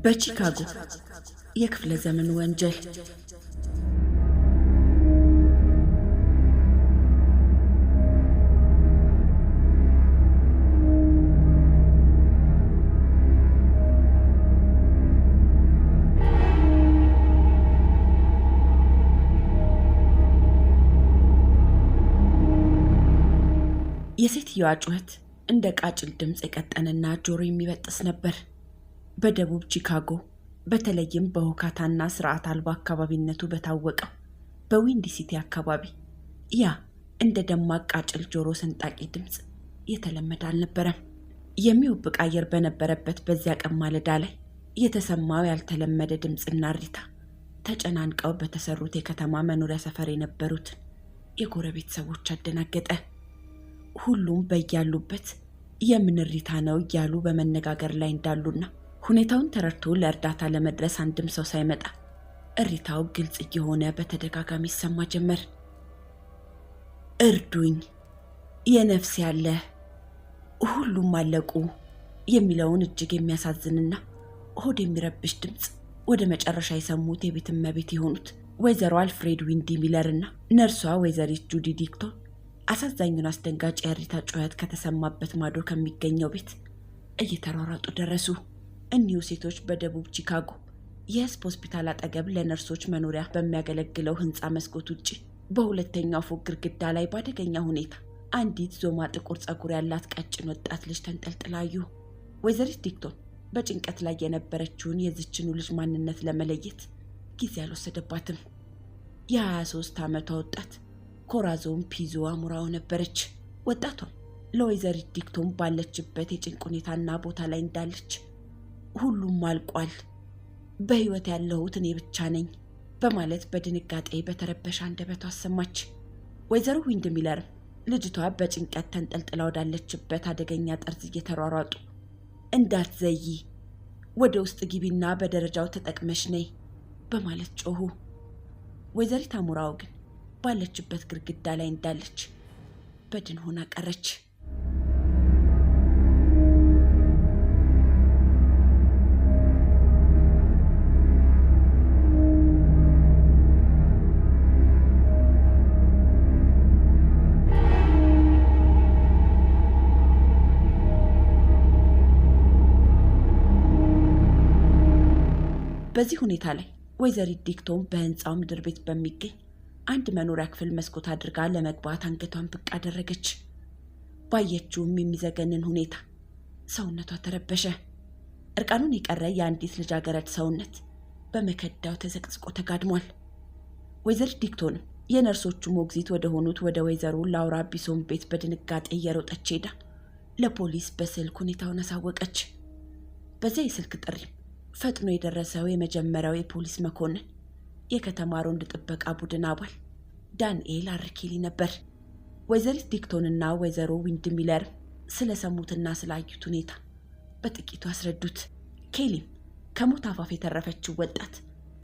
በቺካጎ የክፍለ ዘመን ወንጀል። የሴትየዋ ጩኸት እንደ ቃጭል ድምፅ የቀጠነና ጆሮ የሚበጥስ ነበር። በደቡብ ቺካጎ በተለይም በሁካታና ስርዓት አልባ አካባቢነቱ በታወቀው በዊንዲ ሲቲ አካባቢ ያ እንደ ደማቅ ቃጭል ጆሮ ሰንጣቂ ድምፅ የተለመደ አልነበረም። የሚውብቅ አየር በነበረበት በዚያ ቀን ማለዳ ላይ የተሰማው ያልተለመደ ድምፅና እሪታ ተጨናንቀው በተሰሩት የከተማ መኖሪያ ሰፈር የነበሩትን የጎረቤት ሰዎች አደናገጠ። ሁሉም በያሉበት የምን እሪታ ነው እያሉ በመነጋገር ላይ እንዳሉና ሁኔታውን ተረድቶ ለእርዳታ ለመድረስ አንድም ሰው ሳይመጣ እሪታው ግልጽ እየሆነ በተደጋጋሚ ይሰማ ጀመር። እርዱኝ፣ የነፍስ ያለ ሁሉም አለቁ የሚለውን እጅግ የሚያሳዝንና ሆድ የሚረብሽ ድምፅ ወደ መጨረሻ የሰሙት የቤት እመቤት የሆኑት ወይዘሮ አልፍሬድ ዊንዲ ሚለርና ነርሷ ወይዘሪት ጁዲ ዲክቶን አሳዛኙን አስደንጋጭ የእሪታ ጩኸት ከተሰማበት ማዶ ከሚገኘው ቤት እየተሯሯጡ ደረሱ። እኒሁ ሴቶች በደቡብ ቺካጎ የህዝብ ሆስፒታል አጠገብ ለነርሶች መኖሪያ በሚያገለግለው ህንፃ መስኮት ውጪ በሁለተኛው ፎቅ ግድግዳ ላይ ባደገኛ ሁኔታ አንዲት ዞማ ጥቁር ጸጉር ያላት ቀጭን ወጣት ልጅ ተንጠልጥላዩ። ወይዘሪት ዲክቶን በጭንቀት ላይ የነበረችውን የዚችኑ ልጅ ማንነት ለመለየት ጊዜ አልወሰደባትም። የ23 ዓመቷ ወጣት ኮራዞን ፒዞ አሙራው ነበረች። ወጣቷም ለወይዘሪት ዲክቶን ባለችበት የጭንቅ ሁኔታና ቦታ ላይ እንዳለች ሁሉም አልቋል፣ በህይወት ያለሁት እኔ ብቻ ነኝ በማለት በድንጋጤ በተረበሸ አንደበቷ አሰማች። ወይዘሮ ዊንድ ሚለር ልጅቷ በጭንቀት ተንጠልጥላ ወዳለችበት አደገኛ ጠርዝ እየተሯሯጡ እንዳትዘይ፣ ወደ ውስጥ ግቢና በደረጃው ተጠቅመሽ ነይ በማለት ጮሁ። ወይዘሪት አሙራው ግን ባለችበት ግድግዳ ላይ እንዳለች በድን ሆና ቀረች። በዚህ ሁኔታ ላይ ወይዘሪት ዲክቶን በህንፃው ምድር ቤት በሚገኝ አንድ መኖሪያ ክፍል መስኮት አድርጋ ለመግባት አንገቷን ብቅ አደረገች። ባየችውም የሚዘገንን ሁኔታ ሰውነቷ ተረበሸ። እርቃኑን የቀረ የአንዲት ልጃገረድ ሰውነት በመከዳው ተዘቅዝቆ ተጋድሟል። ወይዘሪት ዲክቶንም የነርሶቹ ሞግዚት ወደ ሆኑት ወደ ወይዘሮ ላውራ ቢሶን ቤት በድንጋጤ እየሮጠች ሄዳ ለፖሊስ በስልክ ሁኔታውን አሳወቀች። በዚያ የስልክ ጥሪም ፈጥኖ የደረሰው የመጀመሪያው የፖሊስ መኮንን የከተማ ሮንድ ጥበቃ ቡድን አባል ዳንኤል አርኬሊ ነበር። ወይዘሪት ዲክቶንና ወይዘሮ ዊንድ ሚለር ስለሰሙትና ስላዩት ሁኔታ በጥቂቱ አስረዱት። ኬሊም ከሞት አፋፍ የተረፈችው ወጣት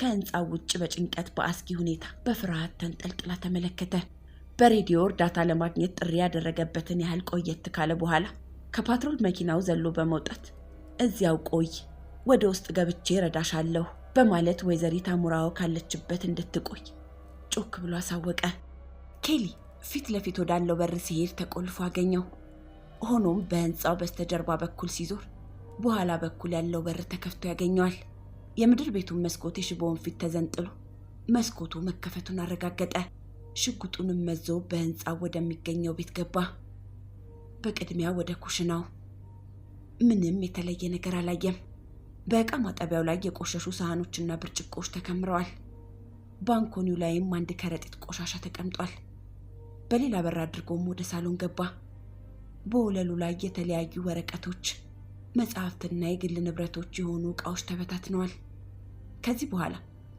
ከህንፃው ውጭ በጭንቀት በአስጊ ሁኔታ በፍርሃት ተንጠልጥላ ተመለከተ። በሬዲዮ እርዳታ ለማግኘት ጥሪ ያደረገበትን ያህል ቆየት ካለ በኋላ ከፓትሮል መኪናው ዘሎ በመውጣት እዚያው ቆይ፣ ወደ ውስጥ ገብቼ ረዳሻለሁ በማለት ወይዘሪት አሙራው ካለችበት እንድትቆይ ጮክ ብሎ አሳወቀ። ኬሊ ፊት ለፊት ወዳለው በር ሲሄድ ተቆልፎ አገኘው። ሆኖም በህንፃው በስተጀርባ በኩል ሲዞር በኋላ በኩል ያለው በር ተከፍቶ ያገኘዋል። የምድር ቤቱን መስኮት የሽቦውን ፊት ተዘንጥሎ መስኮቱ መከፈቱን አረጋገጠ። ሽጉጡንም መዞ በህንፃው ወደሚገኘው ቤት ገባ። በቅድሚያ ወደ ኩሽናው። ምንም የተለየ ነገር አላየም። በዕቃ ማጠቢያው ላይ የቆሸሹ ሳህኖችና ብርጭቆዎች ተከምረዋል። ባንኮኒው ላይም አንድ ከረጢት ቆሻሻ ተቀምጧል። በሌላ በር አድርጎም ወደ ሳሎን ገባ። በወለሉ ላይ የተለያዩ ወረቀቶች፣ መጽሐፍትና የግል ንብረቶች የሆኑ ዕቃዎች ተበታትነዋል። ከዚህ በኋላ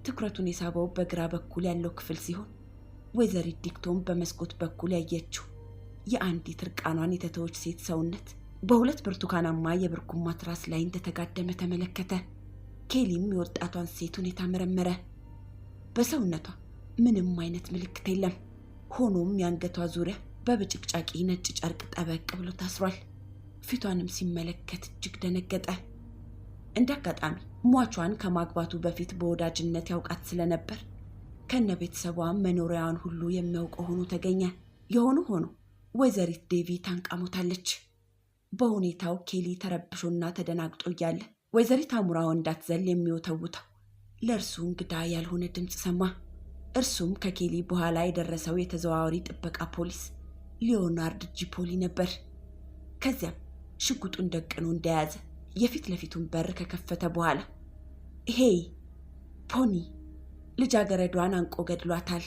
ትኩረቱን የሳበው በግራ በኩል ያለው ክፍል ሲሆን ወይዘሪት ዲክቶን በመስኮት በኩል ያየችው የአንዲት እርቃኗን የተተወች ሴት ሰውነት በሁለት ብርቱካናማ የብርኩማ ትራስ ላይ እንደተጋደመ ተመለከተ። ኬሊም የወጣቷን ሴት ሁኔታ መረመረ። በሰውነቷ ምንም አይነት ምልክት የለም። ሆኖም የአንገቷ ዙሪያ በብጭቅጫቂ ነጭ ጨርቅ ጠበቅ ብሎ ታስሯል። ፊቷንም ሲመለከት እጅግ ደነገጠ። እንደ አጋጣሚ ሟቿን ከማግባቱ በፊት በወዳጅነት ያውቃት ስለነበር ከነ ቤተሰቧ መኖሪያዋን ሁሉ የሚያውቀው ሆኖ ተገኘ። የሆነ ሆኖ ወይዘሪት ዴቪ ታንቃ ሞታለች። በሁኔታው ኬሊ ተረብሾና ተደናግጦ እያለ ወይዘሪት አሙራው እንዳትዘል የሚወተውተው ለእርሱ እንግዳ ያልሆነ ድምፅ ሰማ። እርሱም ከኬሊ በኋላ የደረሰው የተዘዋዋሪ ጥበቃ ፖሊስ ሊዮናርድ ጂፖሊ ነበር። ከዚያም ሽጉጡን ደቅኖ እንደያዘ የፊት ለፊቱን በር ከከፈተ በኋላ ሄይ ፖኒ፣ ልጃገረዷን አንቆ ገድሏታል።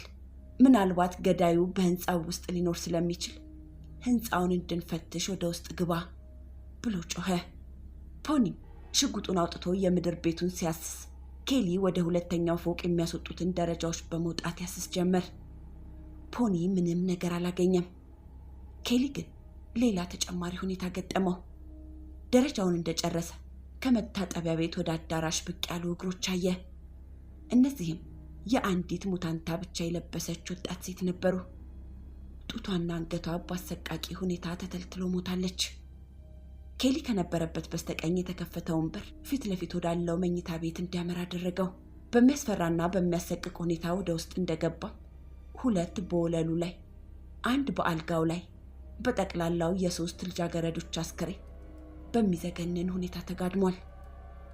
ምናልባት ገዳዩ በህንፃው ውስጥ ሊኖር ስለሚችል ህንፃውን እንድንፈትሽ ወደ ውስጥ ግባ ብሎ ጮኸ። ፖኒ ሽጉጡን አውጥቶ የምድር ቤቱን ሲያስስ ኬሊ ወደ ሁለተኛው ፎቅ የሚያስወጡትን ደረጃዎች በመውጣት ያስስ ጀመር። ፖኒ ምንም ነገር አላገኘም። ኬሊ ግን ሌላ ተጨማሪ ሁኔታ ገጠመው። ደረጃውን እንደጨረሰ ከመታጠቢያ ቤት ወደ አዳራሽ ብቅ ያሉ እግሮች አየ። እነዚህም የአንዲት ሙታንታ ብቻ የለበሰች ወጣት ሴት ነበሩ። ጡቷና አንገቷ በአሰቃቂ ሁኔታ ተተልትሎ ሞታለች። ኬሊ ከነበረበት በስተቀኝ የተከፈተውን በር ፊት ለፊት ወዳለው መኝታ ቤት እንዲያመራ አደረገው። በሚያስፈራና በሚያሰቅቅ ሁኔታ ወደ ውስጥ እንደገባ ሁለት በወለሉ ላይ፣ አንድ በአልጋው ላይ በጠቅላላው የሶስት ልጃገረዶች አስክሬን በሚዘገንን ሁኔታ ተጋድሟል።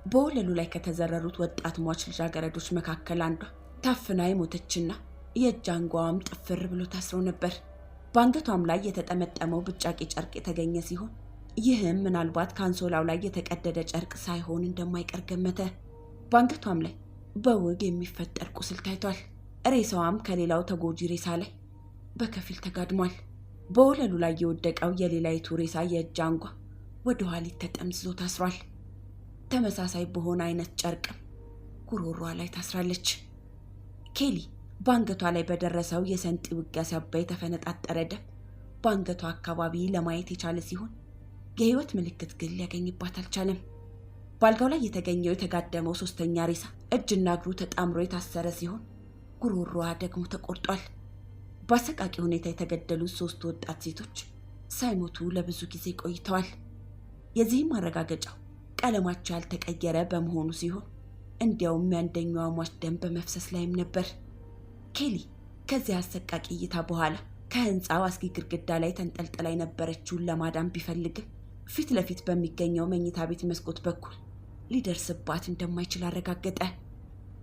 በወለሉ ላይ ከተዘረሩት ወጣት ሟች ልጃገረዶች መካከል አንዷ ታፍና የሞተችና የእጅ አንጓዋም ጥፍር ብሎ ታስሮ ነበር። በአንገቷም ላይ የተጠመጠመው ብጫቂ ጨርቅ የተገኘ ሲሆን ይህም ምናልባት ካንሶላው ላይ የተቀደደ ጨርቅ ሳይሆን እንደማይቀር ገመተ። በአንገቷም ላይ በውግ የሚፈጠር ቁስል ታይቷል። ሬሳዋም ከሌላው ተጎጂ ሬሳ ላይ በከፊል ተጋድሟል። በወለሉ ላይ የወደቀው የሌላይቱ ሬሳ የእጅ አንጓ ወደ ኋሊት ተጠምዝዞ ታስሯል። ተመሳሳይ በሆነ አይነት ጨርቅም ጉሮሯ ላይ ታስራለች። ኬሊ በአንገቷ ላይ በደረሰው የሰንጢ ውጊያ ሲያባ የተፈነጣጠረ ደም በአንገቷ አካባቢ ለማየት የቻለ ሲሆን የህይወት ምልክት ግን ሊያገኝባት አልቻለም። በአልጋው ላይ የተገኘው የተጋደመው ሶስተኛ ሬሳ እጅና እግሩ ተጣምሮ የታሰረ ሲሆን ጉሮሯ ደግሞ ተቆርጧል። በአሰቃቂ ሁኔታ የተገደሉት ሶስት ወጣት ሴቶች ሳይሞቱ ለብዙ ጊዜ ቆይተዋል። የዚህም ማረጋገጫው ቀለማቸው ያልተቀየረ በመሆኑ ሲሆን እንዲያውም የአንደኛዋ ሟች ደም በመፍሰስ ላይም ነበር። ኬሊ ከዚህ አሰቃቂ እይታ በኋላ ከህንፃው አስጊ ግድግዳ ላይ ተንጠልጥላ የነበረችውን ለማዳን ቢፈልግም ፊት ለፊት በሚገኘው መኝታ ቤት መስኮት በኩል ሊደርስባት እንደማይችል አረጋገጠ።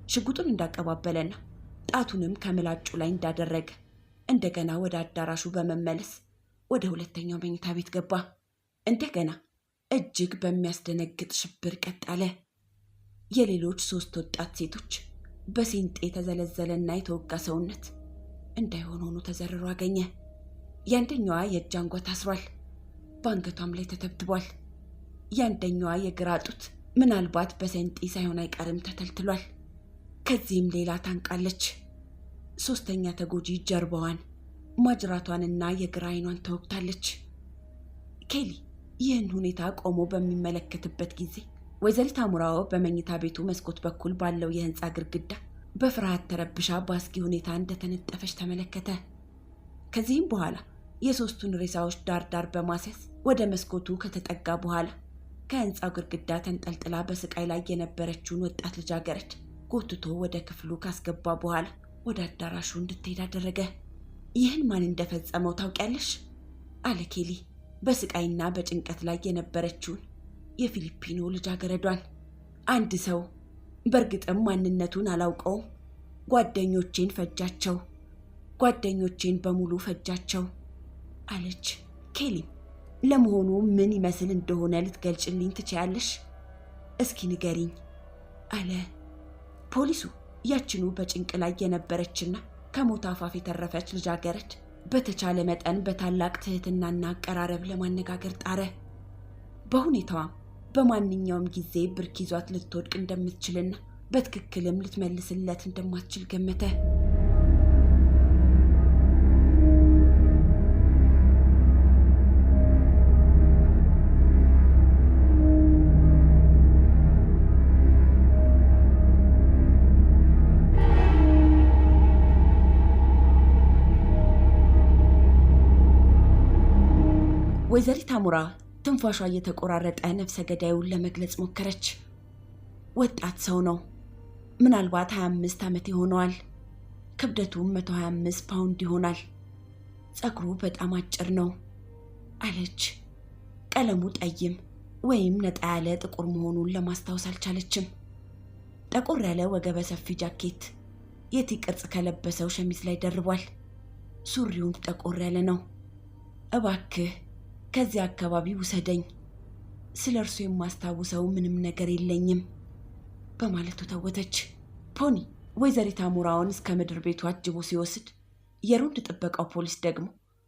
ሽጉጡን እንዳቀባበለና ጣቱንም ከምላጩ ላይ እንዳደረገ እንደገና ወደ አዳራሹ በመመለስ ወደ ሁለተኛው መኝታ ቤት ገባ። እንደገና እጅግ በሚያስደነግጥ ሽብር ቀጠለ። የሌሎች ሶስት ወጣት ሴቶች በሲንጤ የተዘለዘለና የተወጋ ሰውነት እንዳይሆን ሆኖ ተዘርሮ አገኘ። የአንደኛዋ የእጅ አንጓ ታስሯል፣ በአንገቷም ላይ ተተብትቧል። የአንደኛዋ የግራ ጡት ምናልባት በሰንጤ ሳይሆን አይቀርም ተተልትሏል። ከዚህም ሌላ ታንቃለች። ሶስተኛ ተጎጂ ጀርባዋን፣ ማጅራቷንና የግራ አይኗን ተወግታለች። ኬሊ ይህን ሁኔታ ቆሞ በሚመለከትበት ጊዜ ወይዘሪት አሙራው በመኝታ ቤቱ መስኮት በኩል ባለው የህንፃ ግድግዳ በፍርሃት ተረብሻ በአስጊ ሁኔታ እንደተነጠፈች ተመለከተ። ከዚህም በኋላ የሶስቱን ሬሳዎች ዳር በማስያዝ ወደ መስኮቱ ከተጠጋ በኋላ ከህንፃው ግድግዳ ተንጠልጥላ በስቃይ ላይ የነበረችውን ወጣት ልጃገረድ ጎትቶ ወደ ክፍሉ ካስገባ በኋላ ወደ አዳራሹ እንድትሄድ አደረገ። ይህን ማን እንደፈጸመው ታውቂያለሽ? አለ ኬሊ በስቃይና በጭንቀት ላይ የነበረችውን የፊሊፒኖ ልጃገረዷን። አንድ ሰው፣ በእርግጥም ማንነቱን አላውቀውም፣ ጓደኞቼን ፈጃቸው፣ ጓደኞቼን በሙሉ ፈጃቸው አለች። ኬሊም ለመሆኑ ምን ይመስል እንደሆነ ልትገልጭልኝ ትችያለሽ? እስኪ ንገሪኝ አለ። ፖሊሱ ያችኑ በጭንቅ ላይ የነበረችና ከሞት አፋፍ የተረፈች ልጃገረድ በተቻለ መጠን በታላቅ ትህትናና አቀራረብ ለማነጋገር ጣረ። በሁኔታዋም በማንኛውም ጊዜ ብርክ ይዟት ልትወድቅ እንደምትችልና በትክክልም ልትመልስለት እንደማትችል ገመተ። ወይዘሪት አሙራ ትንፋሿ እየተቆራረጠ ነፍሰ ገዳዩን ለመግለጽ ሞከረች። ወጣት ሰው ነው። ምናልባት 25 ዓመት ይሆነዋል። ክብደቱም 125 ፓውንድ ይሆናል። ፀጉሩ በጣም አጭር ነው አለች። ቀለሙ ጠይም ወይም ነጣ ያለ ጥቁር መሆኑን ለማስታወስ አልቻለችም። ጠቆር ያለ ወገበ ሰፊ ጃኬት የቲ ቅርጽ ከለበሰው ሸሚዝ ላይ ደርቧል። ሱሪውም ጠቆር ያለ ነው። እባክህ ከዚህ አካባቢ ውሰደኝ፣ ስለ እርሱ የማስታውሰው ምንም ነገር የለኝም በማለቱ ተወተች። ፖኒ ወይዘሪት አሞራውን እስከ ምድር ቤቱ አጅቦ ሲወስድ የሮንድ ጥበቃው ፖሊስ ደግሞ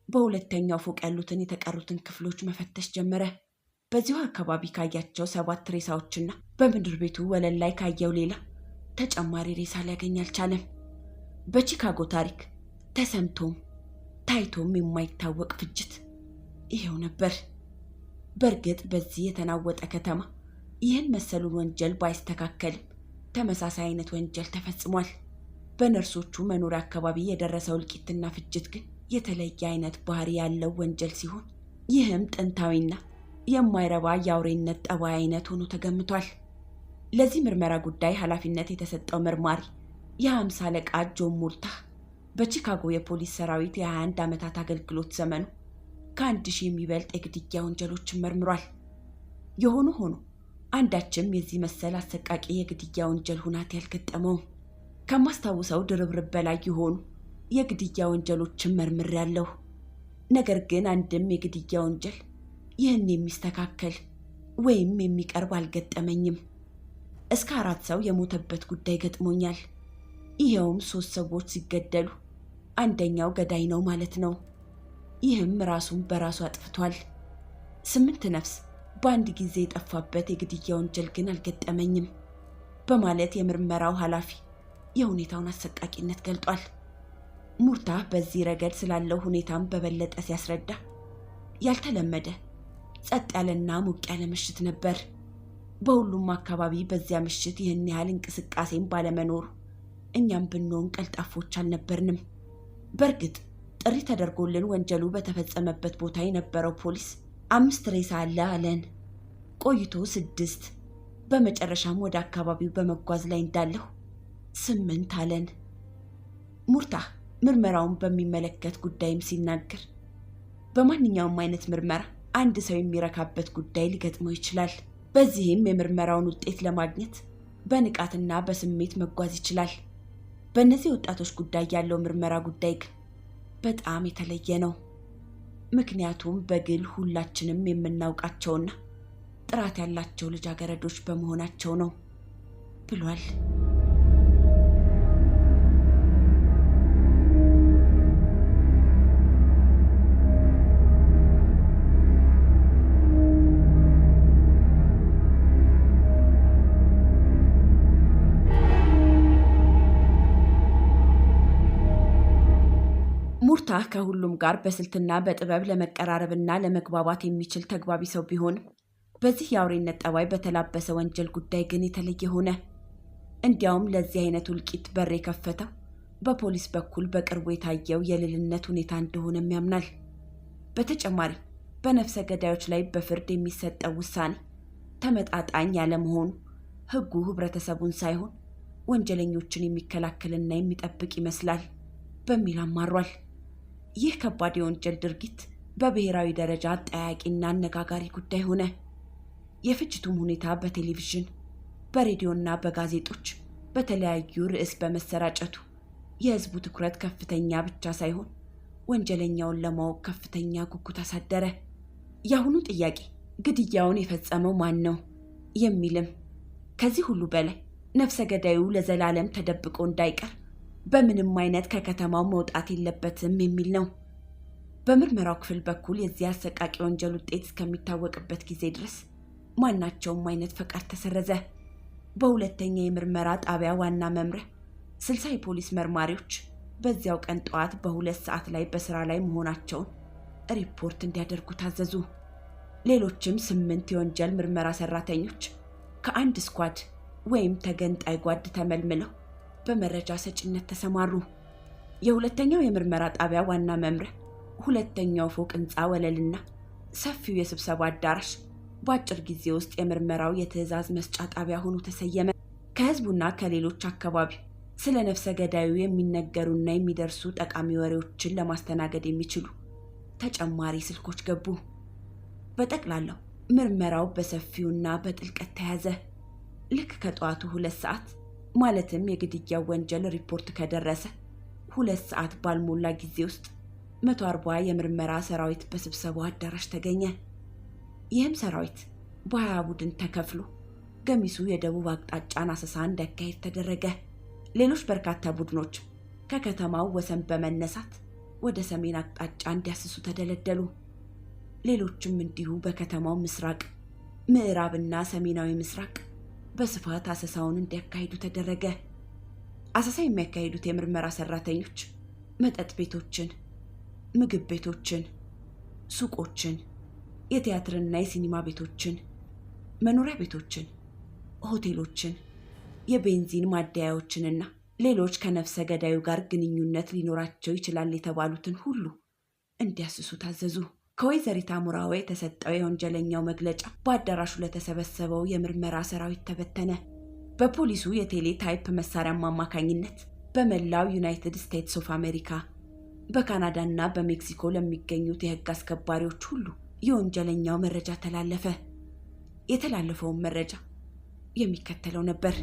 በሁለተኛው ፎቅ ያሉትን የተቀሩትን ክፍሎች መፈተሽ ጀመረ። በዚሁ አካባቢ ካያቸው 7 ሬሳዎችና በምድር ቤቱ ወለል ላይ ካየው ሌላ ተጨማሪ ሬሳ ሊያገኝ አልቻለም። በቺካጎ ታሪክ ተሰምቶም ታይቶም የማይታወቅ ፍጅት ይሄው ነበር። በእርግጥ በዚህ የተናወጠ ከተማ ይህን መሰሉን ወንጀል ባይስተካከልም ተመሳሳይ አይነት ወንጀል ተፈጽሟል። በነርሶቹ መኖሪያ አካባቢ የደረሰው እልቂትና ፍጅት ግን የተለየ አይነት ባህሪ ያለው ወንጀል ሲሆን ይህም ጥንታዊና የማይረባ የአውሬነት ጠባይ አይነት ሆኖ ተገምቷል። ለዚህ ምርመራ ጉዳይ ኃላፊነት የተሰጠው መርማሪ የ50 አለቃ ጆን ሙርታህ በቺካጎ የፖሊስ ሰራዊት የ21 ዓመታት አገልግሎት ዘመኑ ከ1000 የሚበልጥ የግድያ ወንጀሎችን መርምሯል። የሆነ ሆኖ አንዳችም የዚህ መሰል አሰቃቂ የግድያ ወንጀል ሁናት ያልገጠመውም። ከማስታውሰው ድርብርብ በላይ የሆኑ የግድያ ወንጀሎችን መርምሬያለሁ። ነገር ግን አንድም የግድያ ወንጀል ይህን የሚስተካከል ወይም የሚቀርብ አልገጠመኝም። እስከ 4 ሰው የሞተበት ጉዳይ ገጥሞኛል። ይሄውም 3 ሰዎች ሲገደሉ አንደኛው ገዳይ ነው ማለት ነው። ይህም ራሱን በራሱ አጥፍቷል። 8 ነፍስ በአንድ ጊዜ የጠፋበት የግድያ ወንጀል ግን አልገጠመኝም በማለት የምርመራው ኃላፊ የሁኔታውን አሰቃቂነት ገልጧል። ሙርታህ በዚህ ረገድ ስላለው ሁኔታም በበለጠ ሲያስረዳ ያልተለመደ ጸጥ ያለና ሞቅ ያለ ምሽት ነበር። በሁሉም አካባቢ በዚያ ምሽት ይህን ያህል እንቅስቃሴም ባለመኖሩ እኛም ብንሆን ቀልጣፎች አልነበርንም። በእርግጥ ጥሪ ተደርጎልን ወንጀሉ በተፈጸመበት ቦታ የነበረው ፖሊስ 5 ሬሳ አለ አለን። ቆይቶ 6፣ በመጨረሻም ወደ አካባቢው በመጓዝ ላይ እንዳለሁ 8 አለን። ሙርታህ ምርመራውን በሚመለከት ጉዳይም ሲናገር በማንኛውም አይነት ምርመራ አንድ ሰው የሚረካበት ጉዳይ ሊገጥመው ይችላል። በዚህም የምርመራውን ውጤት ለማግኘት በንቃትና በስሜት መጓዝ ይችላል። በእነዚህ ወጣቶች ጉዳይ ያለው ምርመራ ጉዳይ ግን በጣም የተለየ ነው። ምክንያቱም በግል ሁላችንም የምናውቃቸውና ጥራት ያላቸው ልጃገረዶች በመሆናቸው ነው ብሏል። ሙርታህ ከሁሉም ጋር በስልትና በጥበብ ለመቀራረብና ለመግባባት የሚችል ተግባቢ ሰው ቢሆንም በዚህ የአውሬነት ጠባይ በተላበሰ ወንጀል ጉዳይ ግን የተለየ ሆነ። እንዲያውም ለዚህ አይነቱ እልቂት በር የከፈተው በፖሊስ በኩል በቅርቡ የታየው የልልነት ሁኔታ እንደሆነም ያምናል። በተጨማሪ በነፍሰ ገዳዮች ላይ በፍርድ የሚሰጠው ውሳኔ ተመጣጣኝ ያለመሆኑ ሕጉ ህብረተሰቡን ሳይሆን ወንጀለኞችን የሚከላከልና የሚጠብቅ ይመስላል በሚል አማሯል። ይህ ከባድ የወንጀል ድርጊት በብሔራዊ ደረጃ አጠያያቂና አነጋጋሪ ጉዳይ ሆነ። የፍጅቱም ሁኔታ በቴሌቪዥን በሬዲዮና በጋዜጦች በተለያዩ ርዕስ በመሰራጨቱ የህዝቡ ትኩረት ከፍተኛ ብቻ ሳይሆን ወንጀለኛውን ለማወቅ ከፍተኛ ጉጉት አሳደረ። የአሁኑ ጥያቄ ግድያውን የፈጸመው ማን ነው የሚልም፣ ከዚህ ሁሉ በላይ ነፍሰ ገዳዩ ለዘላለም ተደብቆ እንዳይቀር በምንም አይነት ከከተማው መውጣት የለበትም የሚል ነው። በምርመራው ክፍል በኩል የዚህ አሰቃቂ ወንጀል ውጤት እስከሚታወቅበት ጊዜ ድረስ ማናቸውም አይነት ፈቃድ ተሰረዘ። በሁለተኛ የምርመራ ጣቢያ ዋና መምሪያ 60 የፖሊስ መርማሪዎች በዚያው ቀን ጠዋት በ2 ሰዓት ላይ በስራ ላይ መሆናቸውን ሪፖርት እንዲያደርጉ ታዘዙ። ሌሎችም 8 የወንጀል ምርመራ ሰራተኞች ከአንድ ስኳድ ወይም ተገንጣይ ጓድ ተመልምለው በመረጃ ሰጭነት ተሰማሩ። የሁለተኛው የምርመራ ጣቢያ ዋና መምሪያ ሁለተኛው ፎቅ ህንፃ ወለልና ሰፊው የስብሰባ አዳራሽ በአጭር ጊዜ ውስጥ የምርመራው የትዕዛዝ መስጫ ጣቢያ ሆኖ ተሰየመ። ከህዝቡና ከሌሎች አካባቢ ስለ ነፍሰ ገዳዩ የሚነገሩና የሚደርሱ ጠቃሚ ወሬዎችን ለማስተናገድ የሚችሉ ተጨማሪ ስልኮች ገቡ። በጠቅላላው ምርመራው በሰፊውና በጥልቀት ተያዘ። ልክ ከጠዋቱ 2 ሰዓት ማለትም የግድያው ወንጀል ሪፖርት ከደረሰ 2 ሰዓት ባልሞላ ጊዜ ውስጥ 140 የምርመራ ሰራዊት በስብሰባው አዳራሽ ተገኘ። ይህም ሰራዊት በ20 ቡድን ተከፍሎ ገሚሱ የደቡብ አቅጣጫን አሰሳ እንዲያካሄድ ተደረገ። ሌሎች በርካታ ቡድኖች ከከተማው ወሰን በመነሳት ወደ ሰሜን አቅጣጫ እንዲያስሱ ተደለደሉ። ሌሎችም እንዲሁ በከተማው ምስራቅ፣ ምዕራብና ሰሜናዊ ምስራቅ በስፋት አሰሳውን እንዲያካሂዱ ተደረገ። አሰሳ የሚያካሂዱት የምርመራ ሰራተኞች መጠጥ ቤቶችን፣ ምግብ ቤቶችን፣ ሱቆችን፣ የቲያትርና የሲኒማ ቤቶችን፣ መኖሪያ ቤቶችን፣ ሆቴሎችን፣ የቤንዚን ማደያዎችንና ሌሎች ከነፍሰ ገዳዩ ጋር ግንኙነት ሊኖራቸው ይችላል የተባሉትን ሁሉ እንዲያስሱ ታዘዙ። ከወይዘሪት አሙራዋ የተሰጠው የወንጀለኛው መግለጫ በአዳራሹ ለተሰበሰበው የምርመራ ሰራዊት ተበተነ። በፖሊሱ የቴሌ ታይፕ መሳሪያም አማካኝነት በመላው ዩናይትድ ስቴትስ ኦፍ አሜሪካ፣ በካናዳና በሜክሲኮ ለሚገኙት የህግ አስከባሪዎች ሁሉ የወንጀለኛው መረጃ ተላለፈ። የተላለፈውን መረጃ የሚከተለው ነበር።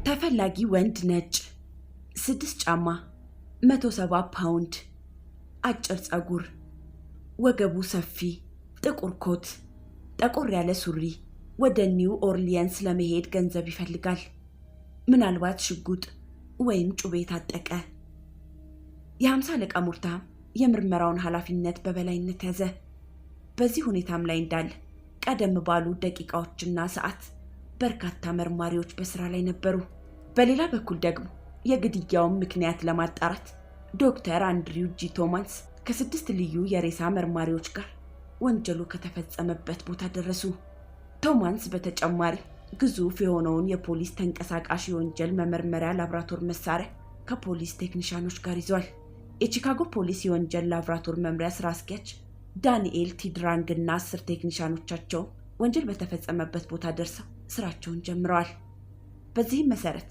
ተፈላጊ ወንድ ነጭ፣ 6 ጫማ፣ 170 ፓውንድ፣ አጭር ጸጉር፣ ወገቡ ሰፊ፣ ጥቁር ኮት፣ ጠቆር ያለ ሱሪ፣ ወደ ኒው ኦርሊያንስ ለመሄድ ገንዘብ ይፈልጋል። ምናልባት ሽጉጥ ወይም ጩቤ ታጠቀ። የ50 አለቃ ሙርታም የምርመራውን ኃላፊነት በበላይነት ያዘ። በዚህ ሁኔታም ላይ እንዳለ ቀደም ባሉ ደቂቃዎችና ሰዓት በርካታ መርማሪዎች በስራ ላይ ነበሩ። በሌላ በኩል ደግሞ የግድያውን ምክንያት ለማጣራት ዶክተር አንድሪው ጂ ቶማንስ ከ6 ልዩ የሬሳ መርማሪዎች ጋር ወንጀሉ ከተፈጸመበት ቦታ ደረሱ። ቶማንስ በተጨማሪ ግዙፍ የሆነውን የፖሊስ ተንቀሳቃሽ የወንጀል መመርመሪያ ላብራቶር መሳሪያ ከፖሊስ ቴክኒሻኖች ጋር ይዟል። የቺካጎ ፖሊስ የወንጀል ላብራቶር መምሪያ ስራ አስኪያጅ ዳንኤል ቲድራንግ እና 10 ቴክኒሻኖቻቸው ወንጀል በተፈጸመበት ቦታ ደርሰው ስራቸውን ጀምረዋል። በዚህም መሰረት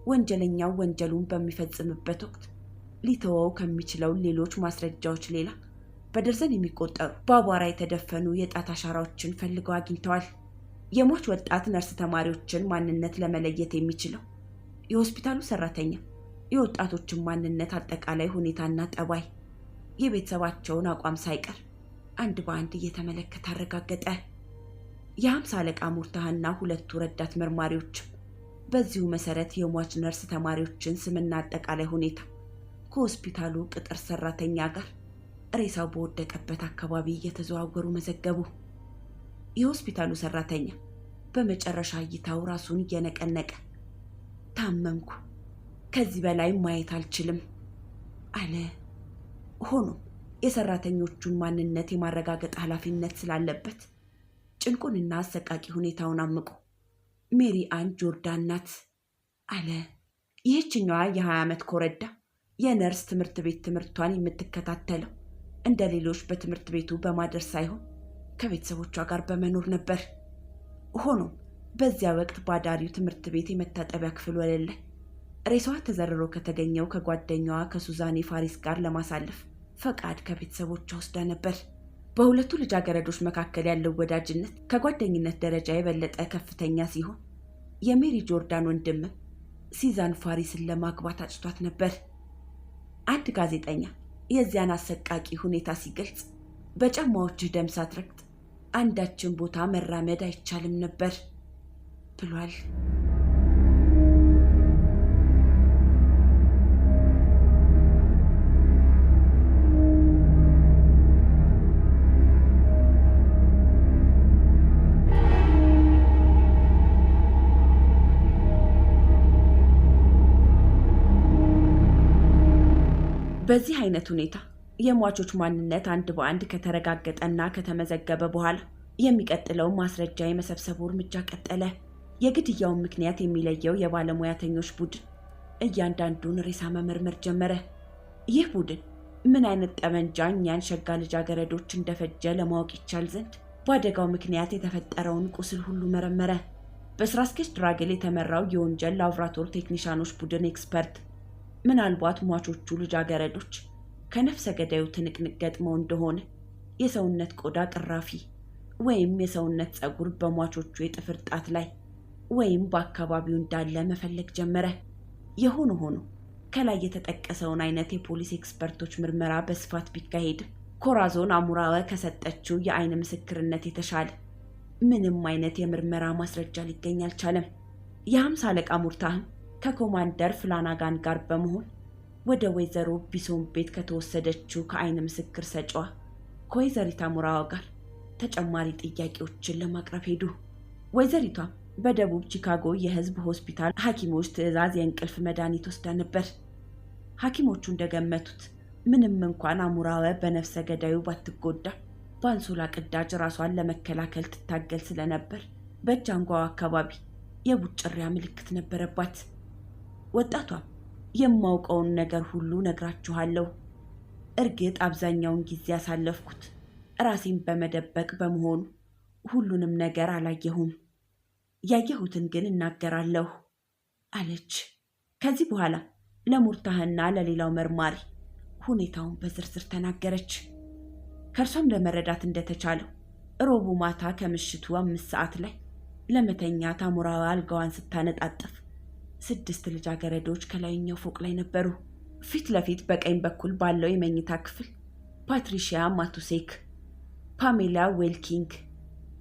ወንጀለኛው ወንጀሉን በሚፈጽምበት ወቅት ሊተወው ከሚችለው ሌሎች ማስረጃዎች ሌላ በደርዘን የሚቆጠሩ በአቧራ የተደፈኑ የጣት አሻራዎችን ፈልገው አግኝተዋል። የሟች ወጣት ነርስ ተማሪዎችን ማንነት ለመለየት የሚችለው የሆስፒታሉ ሰራተኛ የወጣቶችን ማንነት አጠቃላይ ሁኔታና ጠባይ፣ የቤተሰባቸውን አቋም ሳይቀር አንድ በአንድ እየተመለከተ አረጋገጠ። የ50 አለቃ ሙርታህና 2 ረዳት መርማሪዎችም በዚሁ መሰረት የሟች ነርስ ተማሪዎችን ስምና አጠቃላይ ሁኔታ ከሆስፒታሉ ቅጥር ሰራተኛ ጋር ሬሳው በወደቀበት አካባቢ እየተዘዋወሩ መዘገቡ። የሆስፒታሉ ሰራተኛ በመጨረሻ እይታው ራሱን እየነቀነቀ ታመምኩ፣ ከዚህ በላይ ማየት አልችልም አለ። ሆኖም የሰራተኞቹን ማንነት የማረጋገጥ ኃላፊነት ስላለበት ጭንቁንና አሰቃቂ ሁኔታውን አምቆ ሜሪ አን ጆርዳን ናት አለ። ይህችኛዋ የ20 ዓመት ኮረዳ የነርስ ትምህርት ቤት ትምህርቷን የምትከታተለው እንደ ሌሎች በትምህርት ቤቱ በማደር ሳይሆን ከቤተሰቦቿ ጋር በመኖር ነበር። ሆኖም በዚያ ወቅት ባዳሪው ትምህርት ቤት የመታጠቢያ ክፍል ወለል ላይ ሬሳዋ ተዘርሮ ከተገኘው ከጓደኛዋ ከሱዛኔ ፋሪስ ጋር ለማሳለፍ ፈቃድ ከቤተሰቦቿ ወስዳ ነበር። በሁለቱ ልጃገረዶች መካከል ያለው ወዳጅነት ከጓደኝነት ደረጃ የበለጠ ከፍተኛ ሲሆን የሜሪ ጆርዳን ወንድም ሲዛን ፋሪስን ለማግባት አጭቷት ነበር። አንድ ጋዜጠኛ የዚያን አሰቃቂ ሁኔታ ሲገልጽ በጫማዎችህ ደም ሳትረግጥ አንዳችን ቦታ መራመድ አይቻልም ነበር ብሏል። በዚህ አይነት ሁኔታ የሟቾች ማንነት አንድ በአንድ ከተረጋገጠና ከተመዘገበ በኋላ የሚቀጥለው ማስረጃ የመሰብሰቡ እርምጃ ቀጠለ። የግድያውን ምክንያት የሚለየው የባለሙያተኞች ቡድን እያንዳንዱን ሬሳ መመርመር ጀመረ። ይህ ቡድን ምን አይነት ጠመንጃ እኛን ሸጋ ልጃገረዶች እንደፈጀ ለማወቅ ይቻል ዘንድ በአደጋው ምክንያት የተፈጠረውን ቁስል ሁሉ መረመረ። በስራ አስኪያጅ ድራግል የተመራው የወንጀል ላብራቶሪ ቴክኒሻኖች ቡድን ኤክስፐርት ምናልባት ሟቾቹ ልጃገረዶች ከነፍሰ ገዳዩ ትንቅንቅ ገጥመው እንደሆነ የሰውነት ቆዳ ቅራፊ ወይም የሰውነት ፀጉር በሟቾቹ የጥፍር ጣት ላይ ወይም በአካባቢው እንዳለ መፈለግ ጀመረ። የሆነ ሆኖ ከላይ የተጠቀሰውን አይነት የፖሊስ ኤክስፐርቶች ምርመራ በስፋት ቢካሄድ ኮራዞን አሙራወ ከሰጠችው የአይን ምስክርነት የተሻለ ምንም አይነት የምርመራ ማስረጃ ሊገኝ አልቻለም። የ50 አለቃ ሙርታህም ከኮማንደር ፍላናጋን ጋር በመሆን ወደ ወይዘሮ ቢሶን ቤት ከተወሰደችው ከአይን ምስክር ሰጪዋ ከወይዘሪት አሙራዋ ጋር ተጨማሪ ጥያቄዎችን ለማቅረብ ሄዱ። ወይዘሪቷም በደቡብ ቺካጎ የህዝብ ሆስፒታል ሐኪሞች ትዕዛዝ የእንቅልፍ መድኃኒት ወስዳ ነበር። ሐኪሞቹ እንደገመቱት ምንም እንኳን አሙራወ በነፍሰ ገዳዩ ባትጎዳ በአንሶላ ቅዳጅ ራሷን ለመከላከል ትታገል ስለነበር በእጅ አንጓው አካባቢ የቡጭሪያ ምልክት ነበረባት። ወጣቷም የማውቀውን ነገር ሁሉ ነግራችኋለሁ። እርግጥ አብዛኛውን ጊዜ ያሳለፍኩት ራሴን በመደበቅ በመሆኑ ሁሉንም ነገር አላየሁም። ያየሁትን ግን እናገራለሁ አለች። ከዚህ በኋላ ለሙርታህና ለሌላው መርማሪ ሁኔታውን በዝርዝር ተናገረች። ከእርሷም ለመረዳት እንደተቻለው ሮቡ ማታ ከምሽቱ 5 ሰዓት ላይ ለመተኛት አሙራዋ አልጋዋን ስታነጣጥፍ 6 ልጃገረዶች ከላይኛው ፎቅ ላይ ነበሩ። ፊት ለፊት በቀኝ በኩል ባለው የመኝታ ክፍል ፓትሪሺያ ማቱሴክ፣ ፓሜላ ዌልኪንግ፣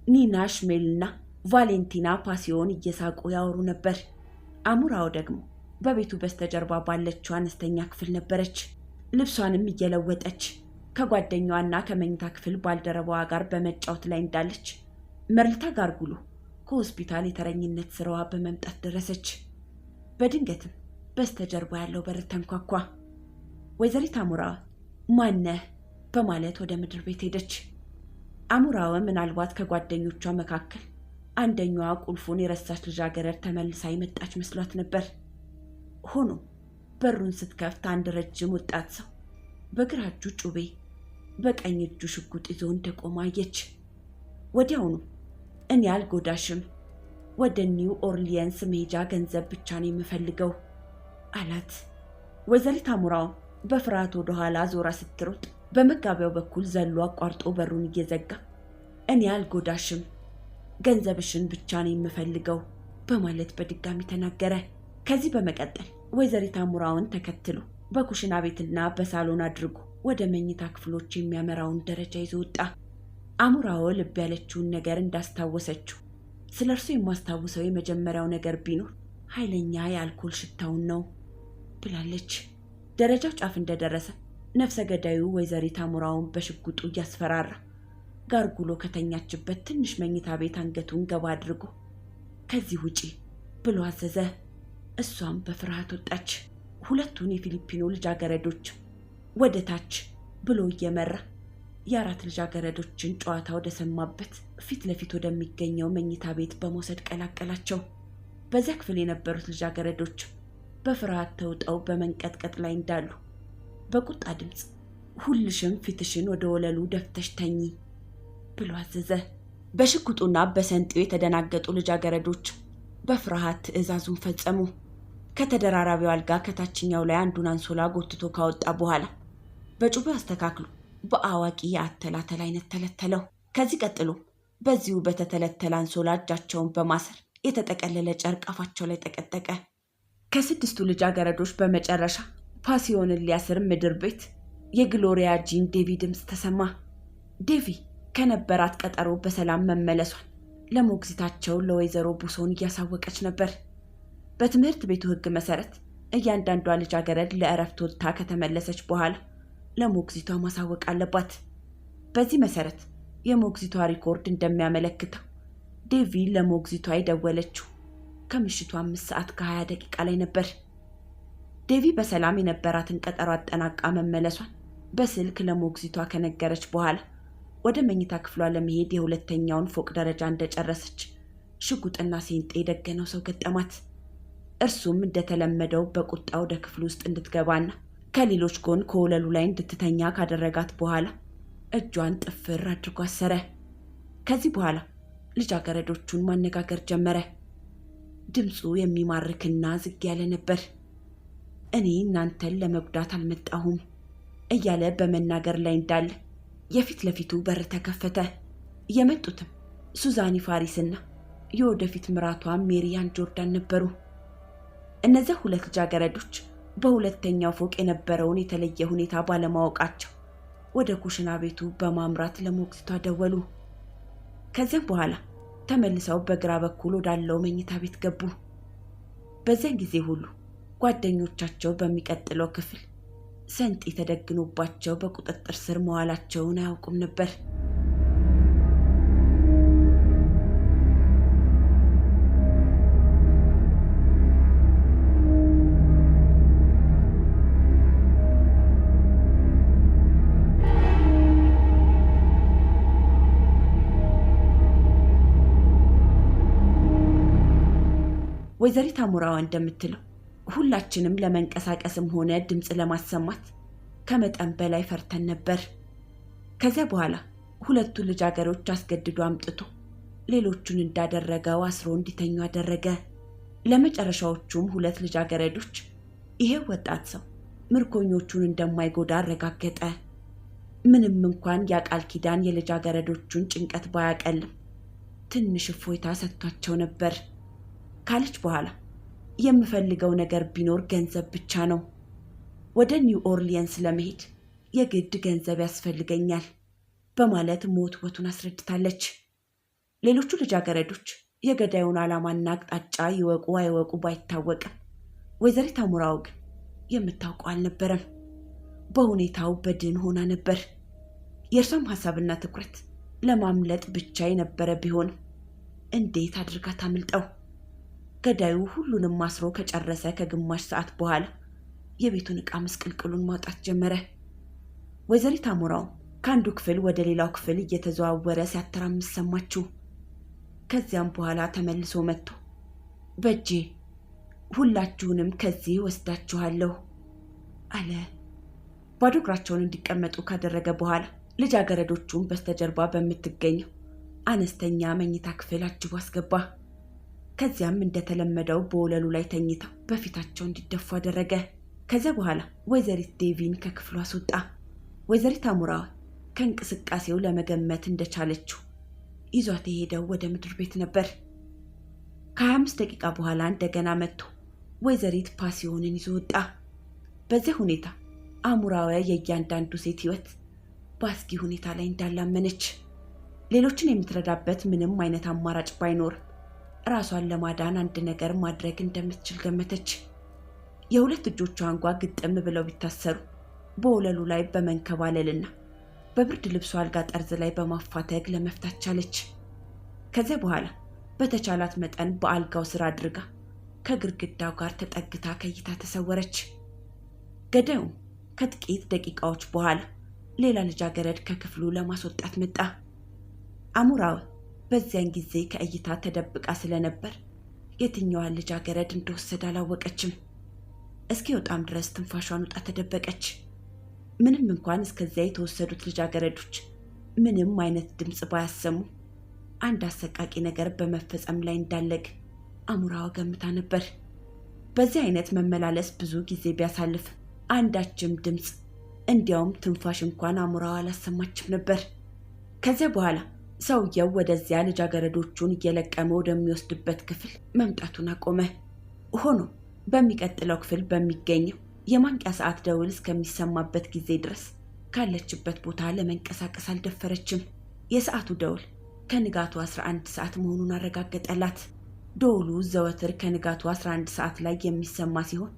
ኒና ሽሜልና ቫሌንቲና ፓሲዮን እየሳቁ ያወሩ ነበር። አሙራው ደግሞ በቤቱ በስተጀርባ ባለችው አነስተኛ ክፍል ነበረች። ልብሷንም እየለወጠች ከጓደኛዋና ከመኝታ ክፍል ባልደረባዋ ጋር በመጫወት ላይ እንዳለች መርልታ ጋርጉሎ ከሆስፒታል የተረኝነት ስራዋ በመምጣት ደረሰች። በድንገትም በስተጀርባ ያለው በር ተንኳኳ። ወይዘሪት አሙራዋ ማነህ በማለት ወደ ምድር ቤት ሄደች። አሙራዋ ምናልባት ከጓደኞቿ መካከል አንደኛዋ ቁልፉን የረሳች ልጃገረድ ተመልሳ የመጣች መስሏት ነበር። ሆኖ በሩን ስትከፍት አንድ ረጅም ወጣት ሰው በግራ እጁ ጩቤ በቀኝ እጁ ሽጉጥ ይዞ እንደቆመ አየች። ወዲያውኑ እኔ አልጎዳሽም፣ ወደ ኒው ኦርሊየንስ መሄጃ ገንዘብ ብቻ ነው የምፈልገው አላት። ወይዘሪት አሙራው በፍርሃት ወደ ኋላ ዞራ ስትሮጥ በመጋቢያው በኩል ዘሎ አቋርጦ በሩን እየዘጋ እኔ አልጎዳሽም፣ ገንዘብሽን ብቻ ነው የምፈልገው በማለት በድጋሚ ተናገረ። ከዚህ በመቀጠል ወይዘሪት አሙራውን ተከትሎ በኩሽና ቤትና በሳሎን አድርጎ ወደ መኝታ ክፍሎች የሚያመራውን ደረጃ ይዞ ወጣ። አሙራው ልብ ያለችውን ነገር እንዳስታወሰችው ስለ እርሱ የማስታውሰው የመጀመሪያው ነገር ቢኖር ኃይለኛ የአልኮል ሽታውን ነው ብላለች። ደረጃው ጫፍ እንደደረሰ ነፍሰ ገዳዩ ወይዘሪት አሙራውን በሽጉጡ እያስፈራራ ጋርጉሎ ከተኛችበት ትንሽ መኝታ ቤት አንገቱን ገባ አድርጎ ከዚህ ውጪ ብሎ አዘዘ። እሷም በፍርሃት ወጣች። ሁለቱን የፊሊፒኖ ልጃገረዶች ወደ ታች ብሎ እየመራ የአራት ልጃገረዶችን ጨዋታ ወደ ሰማበት ፊት ለፊት ወደሚገኘው መኝታ ቤት በመውሰድ ቀላቀላቸው። በዚያ ክፍል የነበሩት ልጃገረዶች በፍርሃት ተውጠው በመንቀጥቀጥ ላይ እንዳሉ በቁጣ ድምፅ ሁልሽም ፊትሽን ወደ ወለሉ ደፍተሽ ተኚ ብሎ አዘዘ። በሽጉጡና በሰንጤው የተደናገጡ ልጃገረዶች በፍርሃት ትዕዛዙን ፈጸሙ። ከተደራራቢው አልጋ ከታችኛው ላይ አንዱን አንሶላ ጎትቶ ካወጣ በኋላ በጩቤ አስተካክሎ በአዋቂ የአተላተል አይነት ተለተለው። ከዚህ ቀጥሎ በዚሁ በተተለተለ አንሶላ እጃቸውን በማሰር የተጠቀለለ ጨርቅ አፋቸው ላይ ጠቀጠቀ። ከ6ቱ ልጃገረዶች በመጨረሻ ፓሲዮንን ሊያስር ምድር ቤት የግሎሪያ ጂን ዴቪ ድምፅ ተሰማ። ዴቪ ከነበራት ቀጠሮ በሰላም መመለሷን ለሞግዚታቸው ለወይዘሮ ቡሶን እያሳወቀች ነበር። በትምህርት ቤቱ ሕግ መሰረት እያንዳንዷ ልጃገረድ ለእረፍት ወጥታ ከተመለሰች በኋላ ለሞግዚቷ ማሳወቅ አለባት። በዚህ መሰረት የሞግዚቷ ሪኮርድ እንደሚያመለክተው ዴቪ ለሞግዚቷ የደወለችው ከምሽቱ 5:20 ላይ ነበር። ዴቪ በሰላም የነበራትን ቀጠሮ አጠናቃ መመለሷን በስልክ ለሞግዚቷ ከነገረች በኋላ ወደ መኝታ ክፍሏ ለመሄድ የሁለተኛውን ፎቅ ደረጃ እንደጨረሰች ሽጉጥና ሴንጤ የደገነው ሰው ገጠማት። እርሱም እንደተለመደው በቁጣ ወደ ክፍሉ ውስጥ እንድትገባና ከሌሎች ጎን ከወለሉ ላይ እንድትተኛ ካደረጋት በኋላ እጇን ጥፍር አድርጎ አሰረ። ከዚህ በኋላ ልጃገረዶቹን ማነጋገር ጀመረ። ድምፁ የሚማርክና ዝግ ያለ ነበር። እኔ እናንተን ለመጉዳት አልመጣሁም እያለ በመናገር ላይ እንዳለ የፊት ለፊቱ በር ተከፈተ። የመጡትም ሱዛኒ ፋሪስና የወደፊት ምራቷ ሜሪያን ጆርዳን ነበሩ። እነዚያ ሁለት ልጃገረዶች በሁለተኛው ፎቅ የነበረውን የተለየ ሁኔታ ባለማወቃቸው ወደ ኩሽና ቤቱ በማምራት ለሞግዚቷ ደወሉ። ከዚያም በኋላ ተመልሰው በግራ በኩል ወዳለው መኝታ ቤት ገቡ። በዚያን ጊዜ ሁሉ ጓደኞቻቸው በሚቀጥለው ክፍል ሰንጤ ተደግኖባቸው በቁጥጥር ስር መዋላቸውን አያውቁም ነበር። ወይዘሪት አሙራዋ እንደምትለው ሁላችንም ለመንቀሳቀስም ሆነ ድምፅ ለማሰማት ከመጠን በላይ ፈርተን ነበር። ከዚያ በኋላ ሁለቱ ልጃገረዶች አስገድዶ አምጥቶ ሌሎቹን እንዳደረገው አስሮ እንዲተኙ አደረገ። ለመጨረሻዎቹም ሁለት ልጃገረዶች ይሄ ወጣት ሰው ምርኮኞቹን እንደማይጎዳ አረጋገጠ። ምንም እንኳን ያቃል ኪዳን የልጃገረዶቹን ጭንቀት ባያቀልም ትንሽ እፎይታ ሰጥቷቸው ነበር ካለች በኋላ የምፈልገው ነገር ቢኖር ገንዘብ ብቻ ነው። ወደ ኒው ኦርሊንስ ለመሄድ የግድ ገንዘብ ያስፈልገኛል በማለት ሞትወቱን አስረድታለች። ሌሎቹ ልጃገረዶች የገዳዩን ዓላማና አቅጣጫ ይወቁ አይወቁ ባይታወቅም ወይዘሪት አሙራው ግን የምታውቀው አልነበረም። በሁኔታው በድን ሆና ነበር። የእርሷም ሐሳብና ትኩረት ለማምለጥ ብቻ የነበረ ቢሆንም እንዴት አድርጋ ታምልጠው? ገዳዩ ሁሉንም ማስሮ ከጨረሰ ከግማሽ ሰዓት በኋላ የቤቱን ዕቃ ምስቅልቅሉን ማውጣት ጀመረ። ወይዘሪት አሙራው ከአንዱ ክፍል ወደ ሌላው ክፍል እየተዘዋወረ ሲያተራምስ ሰማችው። ከዚያም በኋላ ተመልሶ መጥቶ በእጄ ሁላችሁንም ከዚህ ወስዳችኋለሁ አለ። ባዶ እግራቸውን እንዲቀመጡ ካደረገ በኋላ ልጃገረዶቹን በስተጀርባ በምትገኘው አነስተኛ መኝታ ክፍል አጅቦ አስገባ። ከዚያም እንደተለመደው በወለሉ ላይ ተኝተው በፊታቸው እንዲደፉ አደረገ። ከዚያ በኋላ ወይዘሪት ዴቪን ከክፍሉ አስወጣ። ወይዘሪት አሙራዋ ከእንቅስቃሴው ለመገመት እንደቻለችው ይዟት የሄደው ወደ ምድር ቤት ነበር። ከ25 ደቂቃ በኋላ እንደገና መጥቶ ወይዘሪት ፓሲዮንን ይዞ ወጣ። በዚህ ሁኔታ አሙራዋ የእያንዳንዱ ሴት ሕይወት በአስጊ ሁኔታ ላይ እንዳላመነች፣ ሌሎችን የምትረዳበት ምንም አይነት አማራጭ ባይኖርም ራሷን ለማዳን አንድ ነገር ማድረግ እንደምትችል ገመተች። የሁለት እጆቿ አንጓ ግጥም ብለው ቢታሰሩ በወለሉ ላይ በመንከባለልና በብርድ ልብሷ አልጋ ጠርዝ ላይ በማፋተግ ለመፍታት ቻለች። ከዚያ በኋላ በተቻላት መጠን በአልጋው ስር አድርጋ ከግድግዳው ጋር ተጠግታ ከእይታ ተሰወረች። ገዳዩም ከጥቂት ደቂቃዎች በኋላ ሌላ ልጃገረድ ከክፍሉ ለማስወጣት መጣ። አሙራው በዚያን ጊዜ ከእይታ ተደብቃ ስለነበር የትኛዋን ልጃገረድ እንደወሰደ አላወቀችም። እስኪወጣም ድረስ ትንፋሿን ውጣ ተደበቀች። ምንም እንኳን እስከዚያ የተወሰዱት ልጃገረዶች ምንም አይነት ድምፅ ባያሰሙ አንድ አሰቃቂ ነገር በመፈጸም ላይ እንዳለግ አሙራዋ ገምታ ነበር። በዚህ አይነት መመላለስ ብዙ ጊዜ ቢያሳልፍ አንዳችም ድምፅ እንዲያውም ትንፋሽ እንኳን አሙራዋ አላሰማችም ነበር። ከዚያ በኋላ ሰውየው ወደዚያ ልጃገረዶቹን እየለቀመ ወደሚወስድበት ክፍል መምጣቱን አቆመ። ሆኖ በሚቀጥለው ክፍል በሚገኘው የማንቂያ ሰዓት ደውል እስከሚሰማበት ጊዜ ድረስ ካለችበት ቦታ ለመንቀሳቀስ አልደፈረችም። የሰዓቱ ደውል ከንጋቱ 11 ሰዓት መሆኑን አረጋገጠላት። ደውሉ ዘወትር ከንጋቱ 11 ሰዓት ላይ የሚሰማ ሲሆን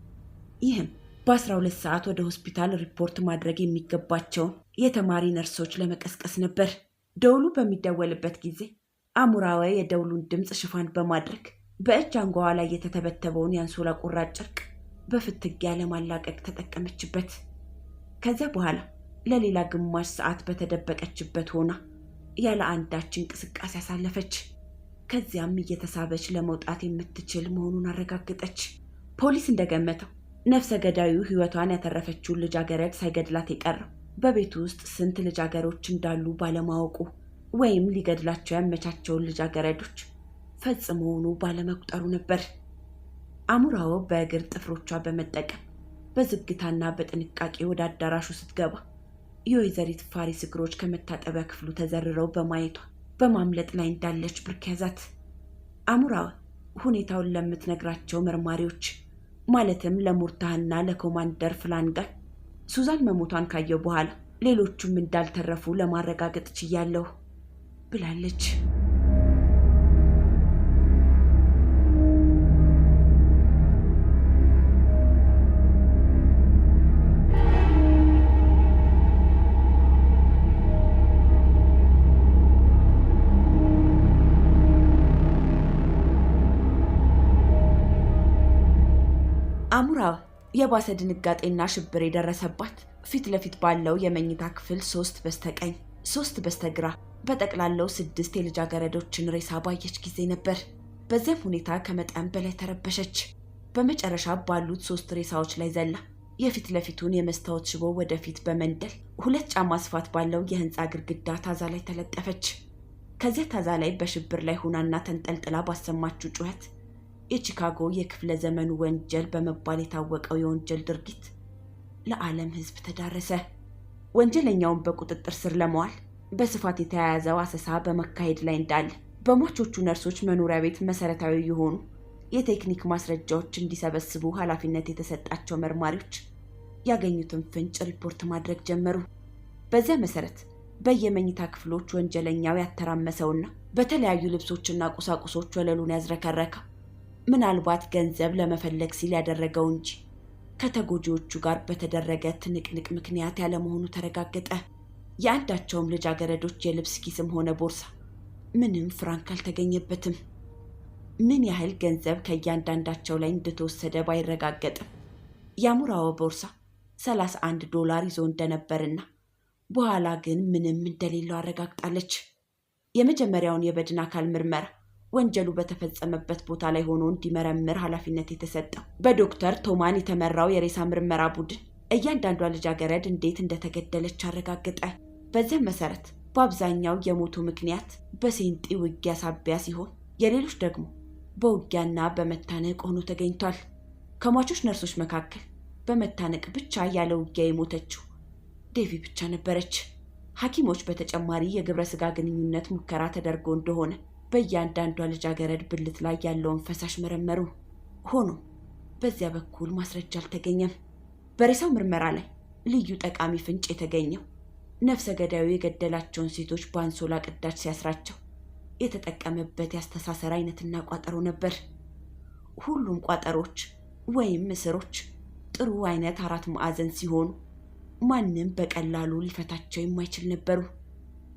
ይህም በ12 ሰዓት ወደ ሆስፒታል ሪፖርት ማድረግ የሚገባቸውን የተማሪ ነርሶች ለመቀስቀስ ነበር። ደውሉ በሚደወልበት ጊዜ አሙራዋ የደውሉን ድምፅ ሽፋን በማድረግ በእጅ አንጓዋ ላይ የተተበተበውን የአንሶላ ቁራጭ ጨርቅ በፍትጊያ ለማላቀቅ ተጠቀመችበት። ከዚያ በኋላ ለሌላ ግማሽ ሰዓት በተደበቀችበት ሆና ያለ አንዳች እንቅስቃሴ አሳለፈች። ከዚያም እየተሳበች ለመውጣት የምትችል መሆኑን አረጋገጠች። ፖሊስ እንደገመተው ነፍሰ ገዳዩ ሕይወቷን ያተረፈችውን ልጃገረድ ሳይገድላት የቀረው በቤቱ ውስጥ ስንት ልጃገረዶች እንዳሉ ባለማወቁ ወይም ሊገድላቸው ያመቻቸውን ልጃገረዶች ፈጽሞውኑ ባለመቁጠሩ ነበር። አሙራው በእግር ጥፍሮቿ በመጠቀም በዝግታና በጥንቃቄ ወደ አዳራሹ ስትገባ የወይዘሪት ፋሪስ እግሮች ከመታጠቢያ ክፍሉ ተዘርረው በማየቷ በማምለጥ ላይ እንዳለች ብርክ ያዛት። አሙራው ሁኔታውን ለምትነግራቸው መርማሪዎች ማለትም ለሙርታህና ለኮማንደር ፍላንጋን ሱዛን መሞቷን ካየው በኋላ ሌሎቹም እንዳልተረፉ ለማረጋገጥ ችያለሁ ብላለች። አሙራው የባሰ ድንጋጤና ሽብር የደረሰባት ፊት ለፊት ባለው የመኝታ ክፍል 3 በስተቀኝ 3 በስተግራ በጠቅላላው 6 የልጃገረዶችን ሬሳ ባየች ጊዜ ነበር። በዚያም ሁኔታ ከመጠን በላይ ተረበሸች። በመጨረሻ ባሉት 3 ሬሳዎች ላይ ዘላ የፊት ለፊቱን የመስታወት ሽቦ ወደፊት በመንደል 2 ጫማ ስፋት ባለው የህንፃ ግድግዳ ታዛ ላይ ተለጠፈች። ከዚያ ታዛ ላይ በሽብር ላይ ሆናና ተንጠልጥላ ባሰማችው ጩኸት የቺካጎ የክፍለ ዘመኑ ወንጀል በመባል የታወቀው የወንጀል ድርጊት ለዓለም ሕዝብ ተዳረሰ። ወንጀለኛውን በቁጥጥር ስር ለማዋል በስፋት የተያያዘው አሰሳ በመካሄድ ላይ እንዳለ በሟቾቹ ነርሶች መኖሪያ ቤት መሰረታዊ የሆኑ የቴክኒክ ማስረጃዎች እንዲሰበስቡ ኃላፊነት የተሰጣቸው መርማሪዎች ያገኙትን ፍንጭ ሪፖርት ማድረግ ጀመሩ። በዚያ መሰረት በየመኝታ ክፍሎች ወንጀለኛው ያተራመሰውና በተለያዩ ልብሶችና ቁሳቁሶች ወለሉን ያዝረከረከው ምናልባት ገንዘብ ለመፈለግ ሲል ያደረገው እንጂ ከተጎጂዎቹ ጋር በተደረገ ትንቅንቅ ምክንያት ያለመሆኑ ተረጋገጠ። የአንዳቸውም ልጃገረዶች የልብስ ኪስም ሆነ ቦርሳ ምንም ፍራንክ አልተገኘበትም። ምን ያህል ገንዘብ ከእያንዳንዳቸው ላይ እንደተወሰደ ባይረጋገጥም የአሙራው ቦርሳ $31 ይዞ እንደነበርና በኋላ ግን ምንም እንደሌለው አረጋግጣለች። የመጀመሪያውን የበድን አካል ምርመራ ወንጀሉ በተፈጸመበት ቦታ ላይ ሆኖ እንዲመረምር ኃላፊነት የተሰጠው በዶክተር ቶማን የተመራው የሬሳ ምርመራ ቡድን እያንዳንዷ ልጃገረድ እንዴት እንደተገደለች አረጋገጠ። በዚያም መሰረት በአብዛኛው የሞቱ ምክንያት በሴንጢ ውጊያ ሳቢያ ሲሆን የሌሎች ደግሞ በውጊያና በመታነቅ ሆኖ ተገኝቷል። ከሟቾች ነርሶች መካከል በመታነቅ ብቻ ያለ ውጊያ የሞተችው ዴቪ ብቻ ነበረች። ሐኪሞች በተጨማሪ የግብረ ስጋ ግንኙነት ሙከራ ተደርጎ እንደሆነ በእያንዳንዷ ልጃገረድ ብልት ላይ ያለውን ፈሳሽ መረመሩ። ሆኖም በዚያ በኩል ማስረጃ አልተገኘም። በሬሳው ምርመራ ላይ ልዩ ጠቃሚ ፍንጭ የተገኘው ነፍሰ ገዳዩ የገደላቸውን ሴቶች በአንሶላ ቅዳጅ ሲያስራቸው የተጠቀመበት ያስተሳሰር አይነትና ቋጠሮ ነበር። ሁሉም ቋጠሮች ወይም ምስሮች ጥሩ አይነት 4 ማዕዘን ሲሆኑ ማንም በቀላሉ ሊፈታቸው የማይችል ነበሩ።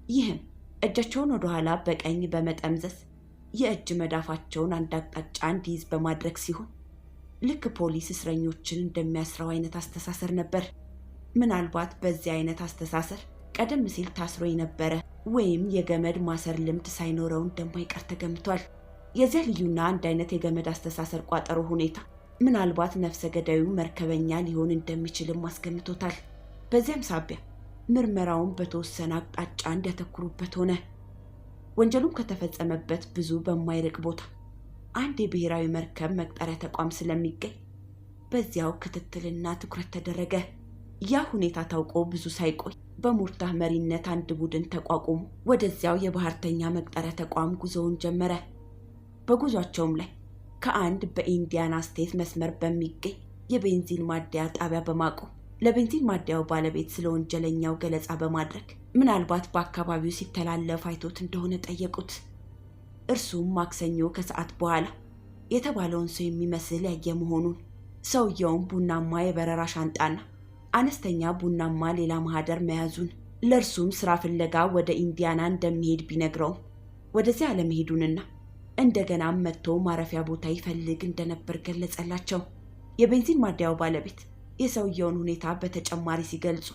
ይህም እጃቸውን ወደ ኋላ በቀኝ በመጠምዘዝ የእጅ መዳፋቸውን አንድ አቅጣጫ እንዲይዝ በማድረግ ሲሆን ልክ ፖሊስ እስረኞችን እንደሚያስረው አይነት አስተሳሰር ነበር። ምናልባት በዚህ አይነት አስተሳሰር ቀደም ሲል ታስሮ የነበረ ወይም የገመድ ማሰር ልምድ ሳይኖረው እንደማይቀር ተገምቷል። የዚያ ልዩና አንድ አይነት የገመድ አስተሳሰር ቋጠሮ ሁኔታ ምናልባት ነፍሰ ገዳዩ መርከበኛ ሊሆን እንደሚችልም አስገምቶታል። በዚያም ሳቢያ ምርመራውን በተወሰነ አቅጣጫ እንዲያተኩሩበት ሆነ። ወንጀሉም ከተፈጸመበት ብዙ በማይርቅ ቦታ አንድ የብሔራዊ መርከብ መቅጠሪያ ተቋም ስለሚገኝ በዚያው ክትትልና ትኩረት ተደረገ። ያ ሁኔታ ታውቆ ብዙ ሳይቆይ በሙርታህ መሪነት አንድ ቡድን ተቋቁሞ ወደዚያው የባህርተኛ መቅጠሪያ ተቋም ጉዞውን ጀመረ። በጉዟቸውም ላይ ከአንድ በኢንዲያና ስቴት መስመር በሚገኝ የቤንዚን ማደያ ጣቢያ በማቆም ለቤንዚን ማደያው ባለቤት ስለ ወንጀለኛው ገለጻ በማድረግ ምናልባት በአካባቢው ሲተላለፍ አይቶት እንደሆነ ጠየቁት። እርሱም ማክሰኞ ከሰዓት በኋላ የተባለውን ሰው የሚመስል ያየ መሆኑን፣ ሰውየውም ቡናማ የበረራ ሻንጣና አነስተኛ ቡናማ ሌላ ማህደር መያዙን፣ ለእርሱም ስራ ፍለጋ ወደ ኢንዲያና እንደሚሄድ ቢነግረውም ወደዚያ አለመሄዱንና እንደገናም መጥቶ ማረፊያ ቦታ ይፈልግ እንደነበር ገለጸላቸው። የቤንዚን ማደያው ባለቤት የሰውየውን ሁኔታ በተጨማሪ ሲገልጹ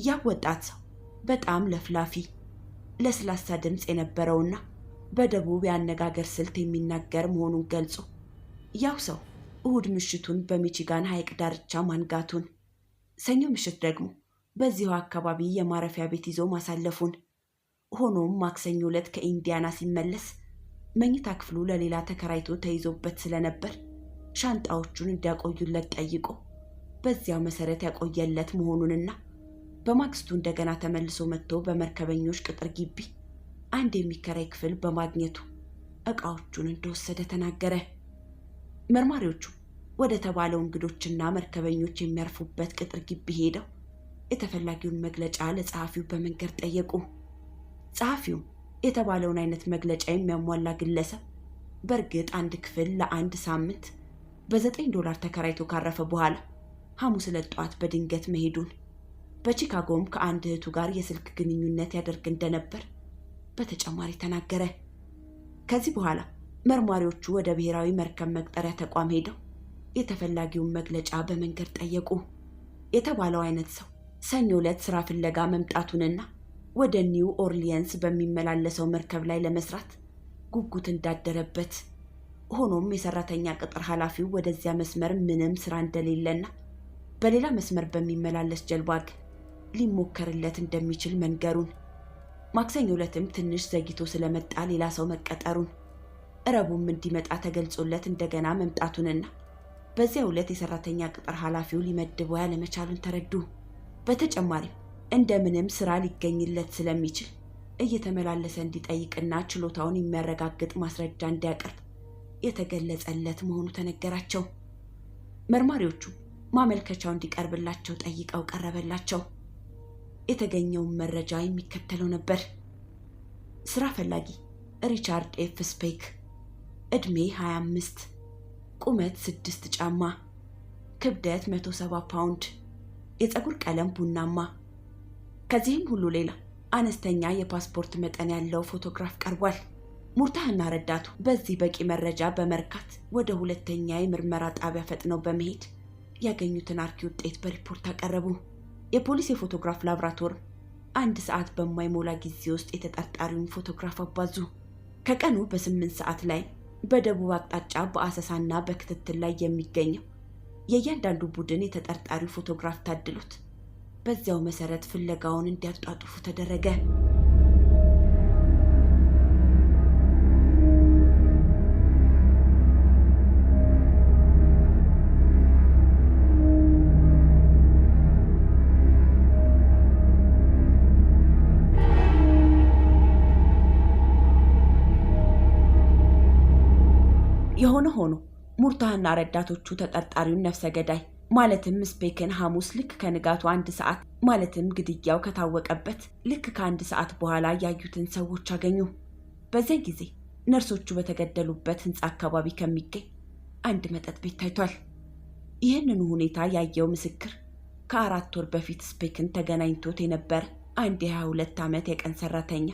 ያ ወጣት ሰው በጣም ለፍላፊ፣ ለስላሳ ድምፅ የነበረውና በደቡብ ያነጋገር ስልት የሚናገር መሆኑን ገልጾ ያው ሰው እሁድ ምሽቱን በሚቺጋን ሐይቅ ዳርቻ ማንጋቱን፣ ሰኞ ምሽት ደግሞ በዚሁ አካባቢ የማረፊያ ቤት ይዞ ማሳለፉን፣ ሆኖም ማክሰኞ ዕለት ከኢንዲያና ሲመለስ መኝታ ክፍሉ ለሌላ ተከራይቶ ተይዞበት ስለነበር ሻንጣዎቹን እንዲያቆዩለት ጠይቆ በዚያው መሰረት ያቆየለት መሆኑንና በማግስቱ እንደገና ተመልሶ መጥቶ በመርከበኞች ቅጥር ግቢ አንድ የሚከራይ ክፍል በማግኘቱ ዕቃዎቹን እንደወሰደ ተናገረ። መርማሪዎቹ ወደ ተባለው እንግዶችና መርከበኞች የሚያርፉበት ቅጥር ግቢ ሄደው የተፈላጊውን መግለጫ ለጸሐፊው በመንገር ጠየቁ። ጸሐፊው የተባለውን አይነት መግለጫ የሚያሟላ ግለሰብ በእርግጥ አንድ ክፍል ለአንድ ሳምንት $9 ተከራይቶ ካረፈ በኋላ ሐሙስ ዕለት ጠዋት በድንገት መሄዱን፣ በቺካጎም ከአንድ እህቱ ጋር የስልክ ግንኙነት ያደርግ እንደነበር በተጨማሪ ተናገረ። ከዚህ በኋላ መርማሪዎቹ ወደ ብሔራዊ መርከብ መቅጠሪያ ተቋም ሄደው የተፈላጊውን መግለጫ በመንገር ጠየቁ። የተባለው አይነት ሰው ሰኞ ዕለት ስራ ፍለጋ መምጣቱንና ወደ ኒው ኦርሊየንስ በሚመላለሰው መርከብ ላይ ለመስራት ጉጉት እንዳደረበት፣ ሆኖም የሰራተኛ ቅጥር ኃላፊው ወደዚያ መስመር ምንም ስራ እንደሌለና በሌላ መስመር በሚመላለስ ጀልባ ሊሞከርለት እንደሚችል መንገሩን፣ ማክሰኞ ዕለትም ትንሽ ዘግይቶ ስለመጣ ሌላ ሰው መቀጠሩን፣ ረቡዕም እንዲመጣ ተገልጾለት እንደገና መምጣቱንና በዚያው ዕለት የሰራተኛ ቅጥር ኃላፊው ሊመድበው ያለመቻሉን ተረዱ። በተጨማሪም እንደምንም ስራ ሊገኝለት ስለሚችል እየተመላለሰ እንዲጠይቅና ችሎታውን የሚያረጋግጥ ማስረጃ እንዲያቀርብ የተገለጸለት መሆኑ ተነገራቸው። መርማሪዎቹ ማመልከቻው እንዲቀርብላቸው ጠይቀው ቀረበላቸው። የተገኘውን መረጃ የሚከተለው ነበር። ስራ ፈላጊ ሪቻርድ ኤፍ ስፔክ፣ ዕድሜ 25፣ ቁመት 6 ጫማ፣ ክብደት 170 ፓውንድ፣ የፀጉር ቀለም ቡናማ። ከዚህም ሁሉ ሌላ አነስተኛ የፓስፖርት መጠን ያለው ፎቶግራፍ ቀርቧል። ሙርታህና ረዳቱ በዚህ በቂ መረጃ በመርካት ወደ ሁለተኛ የምርመራ ጣቢያ ፈጥነው በመሄድ ያገኙትን አርኪ ውጤት በሪፖርት አቀረቡ። የፖሊስ የፎቶግራፍ ላብራቶሪ 1 ሰዓት በማይሞላ ጊዜ ውስጥ የተጠርጣሪውን ፎቶግራፍ አባዙ። ከቀኑ በ8 ሰዓት ላይ በደቡብ አቅጣጫ በአሰሳና በክትትል ላይ የሚገኘው የእያንዳንዱ ቡድን የተጠርጣሪው ፎቶግራፍ ታድሎት በዚያው መሰረት ፍለጋውን እንዲያጧጡፉ ተደረገ። የሆነ ሆኖ ሙርታህና ረዳቶቹ ተጠርጣሪውን ነፍሰ ገዳይ ማለትም ስፔክን ሐሙስ ልክ ከንጋቱ 1 ሰዓት ማለትም ግድያው ከታወቀበት ልክ ከ1 ሰዓት በኋላ ያዩትን ሰዎች አገኙ። በዚያ ጊዜ ነርሶቹ በተገደሉበት ህንጻ አካባቢ ከሚገኝ አንድ መጠጥ ቤት ታይቷል። ይህንኑ ሁኔታ ያየው ምስክር ከ4 ወር በፊት ስፔክን ተገናኝቶት የነበረ አንድ የ22 ዓመት የቀን ሰራተኛ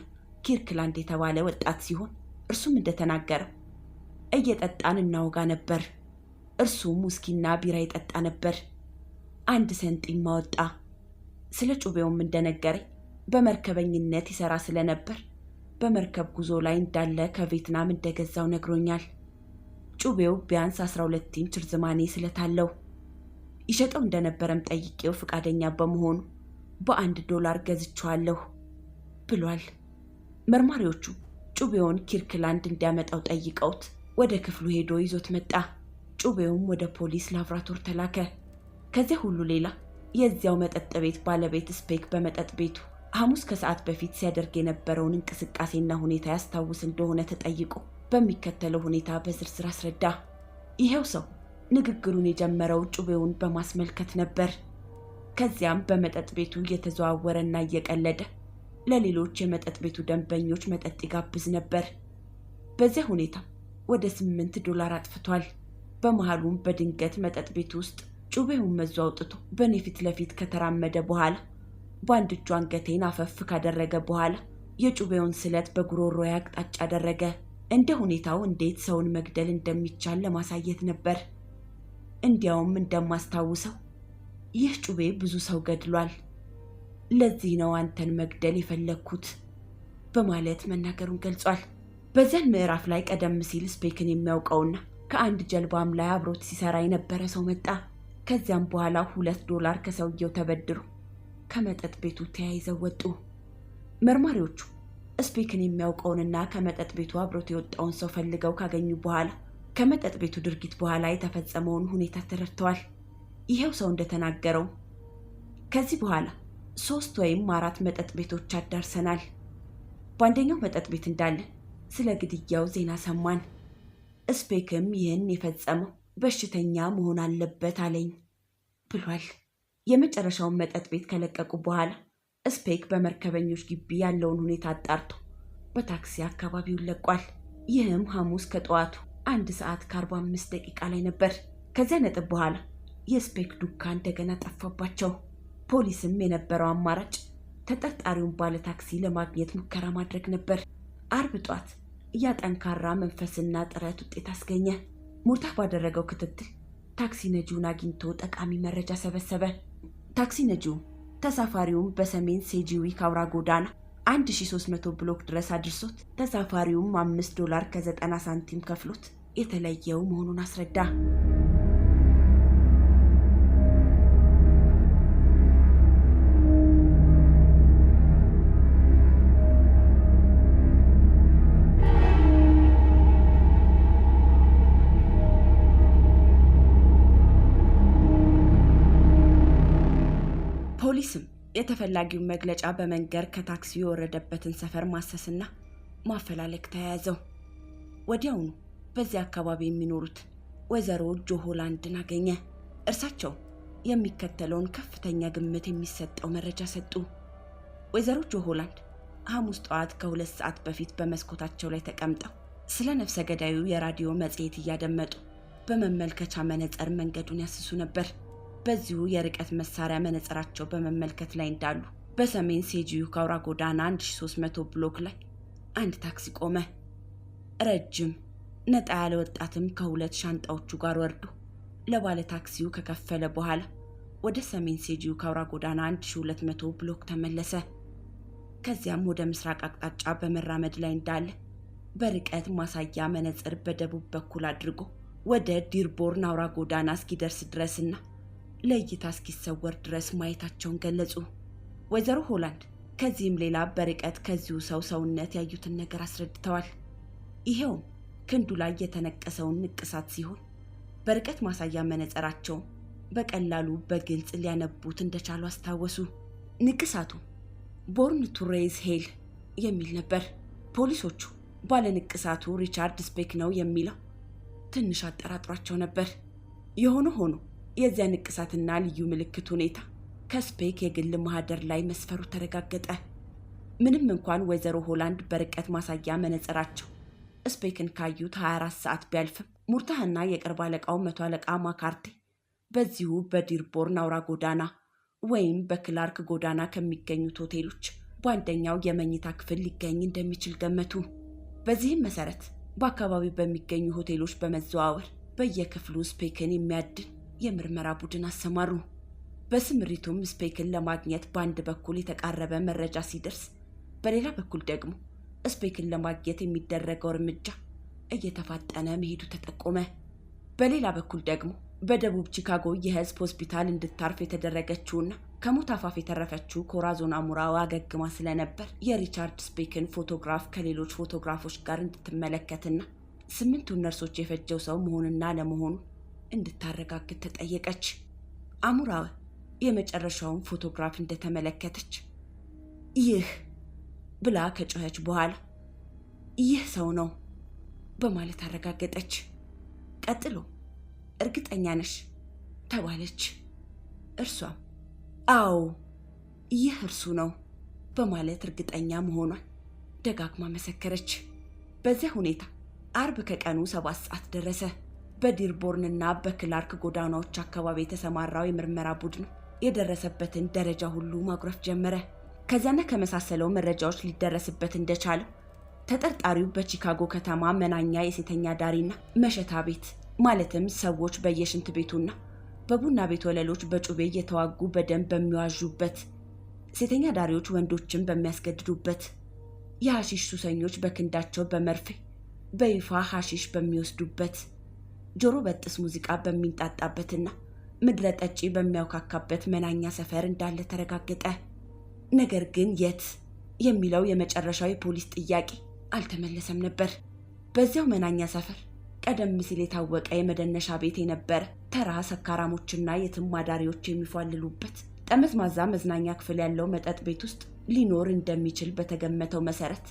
ኪርክላንድ የተባለ ወጣት ሲሆን እርሱም እንደተናገረው እየጠጣን እናወጋ ነበር። እርሱም ውስኪና ቢራ ይጠጣ ነበር። 1 ሰንጢም አወጣ። ስለ ጩቤውም እንደነገረኝ በመርከበኝነት ይሰራ ስለነበር በመርከብ ጉዞ ላይ እንዳለ ከቪየትናም እንደገዛው ነግሮኛል። ጩቤው ቢያንስ 12 ኢንች ርዝማኔ ስለታለው ይሸጠው እንደነበረም ጠይቄው ፈቃደኛ በመሆኑ $1 ገዝቼዋለሁ ብሏል። መርማሪዎቹ ጩቤውን ኪርክላንድ እንዲያመጣው ጠይቀውት ወደ ክፍሉ ሄዶ ይዞት መጣ። ጩቤውም ወደ ፖሊስ ላብራቶሪ ተላከ። ከዚያ ሁሉ ሌላ የዚያው መጠጥ ቤት ባለቤት ስፔክ በመጠጥ ቤቱ ሐሙስ ከሰዓት በፊት ሲያደርግ የነበረውን እንቅስቃሴና ሁኔታ ያስታውስ እንደሆነ ተጠይቆ በሚከተለው ሁኔታ በዝርዝር አስረዳ። ይሄው ሰው ንግግሩን የጀመረው ጩቤውን በማስመልከት ነበር። ከዚያም በመጠጥ ቤቱ እየተዘዋወረና እየቀለደ ለሌሎች የመጠጥ ቤቱ ደንበኞች መጠጥ ይጋብዝ ነበር። በዚያ ሁኔታ ወደ $8 አጥፍቷል። በመሃሉም በድንገት መጠጥ ቤት ውስጥ ጩቤውን መዞ አውጥቶ በኔ ፊት ለፊት ከተራመደ በኋላ በአንድ እጁ አንገቴን አፈፍ ካደረገ በኋላ የጩቤውን ስለት በጉሮሮዬ አቅጣጫ አደረገ። እንደ ሁኔታው እንዴት ሰውን መግደል እንደሚቻል ለማሳየት ነበር። እንዲያውም እንደማስታውሰው ይህ ጩቤ ብዙ ሰው ገድሏል። ለዚህ ነው አንተን መግደል የፈለግኩት በማለት መናገሩን ገልጿል። በዚያን ምዕራፍ ላይ ቀደም ሲል ስፔክን የሚያውቀውና ከአንድ ጀልባም ላይ አብሮት ሲሰራ የነበረ ሰው መጣ። ከዚያም በኋላ $2 ከሰውየው ተበድሮ ከመጠጥ ቤቱ ተያይዘው ወጡ። መርማሪዎቹ ስፔክን የሚያውቀውንና ከመጠጥ ቤቱ አብሮት የወጣውን ሰው ፈልገው ካገኙ በኋላ ከመጠጥ ቤቱ ድርጊት በኋላ የተፈጸመውን ሁኔታ ተረድተዋል። ይሄው ሰው እንደተናገረው ከዚህ በኋላ 3 ወይም 4 መጠጥ ቤቶች አዳርሰናል። በአንደኛው መጠጥ ቤት እንዳለ ስለ ግድያው ዜና ሰማን። ስፔክም ይህን የፈጸመው በሽተኛ መሆን አለበት አለኝ ብሏል። የመጨረሻውን መጠጥ ቤት ከለቀቁ በኋላ ስፔክ በመርከበኞች ግቢ ያለውን ሁኔታ አጣርቶ በታክሲ አካባቢውን ለቋል። ይህም ሐሙስ ከጠዋቱ 1:45 ላይ ነበር። ከዚያ ነጥብ በኋላ የስፔክ ዱካ እንደገና ጠፋባቸው። ፖሊስም የነበረው አማራጭ ተጠርጣሪውን ባለ ታክሲ ለማግኘት ሙከራ ማድረግ ነበር። አርብ ጧት ጠንካራ መንፈስና ጥረት ውጤት አስገኘ። ሙርታ ባደረገው ክትትል ታክሲ ነጂውን አግኝቶ ጠቃሚ መረጃ ሰበሰበ። ታክሲ ነጂው ተሳፋሪውን በሰሜን ሴጂዊክ አውራ ጎዳና 1300 ብሎክ ድረስ አድርሶት ተሳፋሪውም $5 ከ90 ሳንቲም ከፍሎት የተለየው መሆኑን አስረዳ። ፖሊስም የተፈላጊውን መግለጫ በመንገር ከታክሲው የወረደበትን ሰፈር ማሰስና ማፈላለግ ተያያዘው። ወዲያውኑ በዚህ አካባቢ የሚኖሩት ወይዘሮ ጆ ሆላንድን አገኘ። እርሳቸው የሚከተለውን ከፍተኛ ግምት የሚሰጠው መረጃ ሰጡ። ወይዘሮ ጆ ሆላንድ ሐሙስ ጠዋት ከ2 ሰዓት በፊት በመስኮታቸው ላይ ተቀምጠው ስለ ነፍሰ ገዳዩ የራዲዮ መጽሔት እያደመጡ በመመልከቻ መነጽር መንገዱን ያስሱ ነበር። በዚሁ የርቀት መሳሪያ መነጽራቸው በመመልከት ላይ እንዳሉ በሰሜን ሴጂዊክ አውራ ጎዳና 1300 ብሎክ ላይ አንድ ታክሲ ቆመ። ረጅም ነጣ ያለ ወጣትም ከ2 ሻንጣዎቹ ጋር ወርዶ ለባለ ታክሲው ከከፈለ በኋላ ወደ ሰሜን ሴጂዊክ አውራ ጎዳና 1200 ብሎክ ተመለሰ። ከዚያም ወደ ምስራቅ አቅጣጫ በመራመድ ላይ እንዳለ በርቀት ማሳያ መነጽር በደቡብ በኩል አድርጎ ወደ ዲርቦርን አውራ ጎዳና እስኪደርስ ድረስና ለእይታ እስኪሰወር ድረስ ማየታቸውን ገለጹ። ወይዘሮ ሆላንድ ከዚህም ሌላ በርቀት ከዚሁ ሰው ሰውነት ያዩትን ነገር አስረድተዋል። ይሄውም ክንዱ ላይ የተነቀሰውን ንቅሳት ሲሆን በርቀት ማሳያ መነጽራቸውን በቀላሉ በግልጽ ሊያነቡት እንደቻሉ አስታወሱ። ንቅሳቱ ቦርን ቱ ሬዝ ሄል የሚል ነበር። ፖሊሶቹ ባለ ንቅሳቱ ሪቻርድ ስፔክ ነው የሚለው ትንሽ አጠራጥሯቸው ነበር። የሆነ ሆኖ የዚያ ንቅሳትና ልዩ ምልክት ሁኔታ ከስፔክ የግል ማህደር ላይ መስፈሩ ተረጋገጠ። ምንም እንኳን ወይዘሮ ሆላንድ በርቀት ማሳያ መነጽራቸው ስፔክን ካዩት 24 ሰዓት ቢያልፍም ሙርታህና የቅርብ አለቃው 100 አለቃ ማካርቴ በዚሁ በዲርቦርን አውራ ጎዳና ወይም በክላርክ ጎዳና ከሚገኙት ሆቴሎች በአንደኛው የመኝታ ክፍል ሊገኝ እንደሚችል ገመቱ። በዚህም መሰረት በአካባቢው በሚገኙ ሆቴሎች በመዘዋወር በየክፍሉ ስፔክን የሚያድን የምርመራ ቡድን አሰማሩ። በስምሪቱም ስፔክን ለማግኘት በአንድ በኩል የተቃረበ መረጃ ሲደርስ፣ በሌላ በኩል ደግሞ ስፔክን ለማግኘት የሚደረገው እርምጃ እየተፋጠነ መሄዱ ተጠቆመ። በሌላ በኩል ደግሞ በደቡብ ቺካጎ የህዝብ ሆስፒታል እንድታርፍ የተደረገችውና ከሞት አፋፍ የተረፈችው ኮራዞን አሙራዋ አገግማ ስለነበር የሪቻርድ ስፔክን ፎቶግራፍ ከሌሎች ፎቶግራፎች ጋር እንድትመለከትና 8 ነርሶች የፈጀው ሰው መሆንና ለመሆኑ እንድታረጋግጥ ተጠየቀች። አሙራዋ የመጨረሻውን ፎቶግራፍ እንደተመለከተች ይህ ብላ ከጮኸች በኋላ ይህ ሰው ነው በማለት አረጋገጠች። ቀጥሎ እርግጠኛ ነሽ ተባለች። እርሷም አዎ ይህ እርሱ ነው በማለት እርግጠኛ መሆኗን ደጋግማ መሰከረች። በዚያ ሁኔታ አርብ ከቀኑ 7 ሰዓት ደረሰ። በዲርቦርንና በክላርክ ጎዳናዎች አካባቢ የተሰማራው የምርመራ ቡድን የደረሰበትን ደረጃ ሁሉ ማጉረፍ ጀመረ። ከዚያና ከመሳሰለው መረጃዎች ሊደረስበት እንደቻለው ተጠርጣሪው በቺካጎ ከተማ መናኛ የሴተኛ ዳሪና መሸታ ቤት ማለትም ሰዎች በየሽንት ቤቱና በቡና ቤት ወለሎች በጩቤ እየተዋጉ በደም በሚዋዡበት፣ ሴተኛ ዳሪዎች ወንዶችን በሚያስገድዱበት፣ የሐሺሽ ሱሰኞች በክንዳቸው በመርፌ በይፋ ሐሺሽ በሚወስዱበት፣ ጆሮ በጥስ ሙዚቃ በሚንጣጣበትና ምድረ ጠጪ በሚያውካካበት መናኛ ሰፈር እንዳለ ተረጋገጠ። ነገር ግን የት የሚለው የመጨረሻው የፖሊስ ጥያቄ አልተመለሰም ነበር። በዚያው መናኛ ሰፈር ቀደም ሲል የታወቀ የመደነሻ ቤት የነበረ ተራ ሰካራሞችና የትም አዳሪዎች የሚፏልሉበት ጠመዝማዛ መዝናኛ ክፍል ያለው መጠጥ ቤት ውስጥ ሊኖር እንደሚችል በተገመተው መሰረት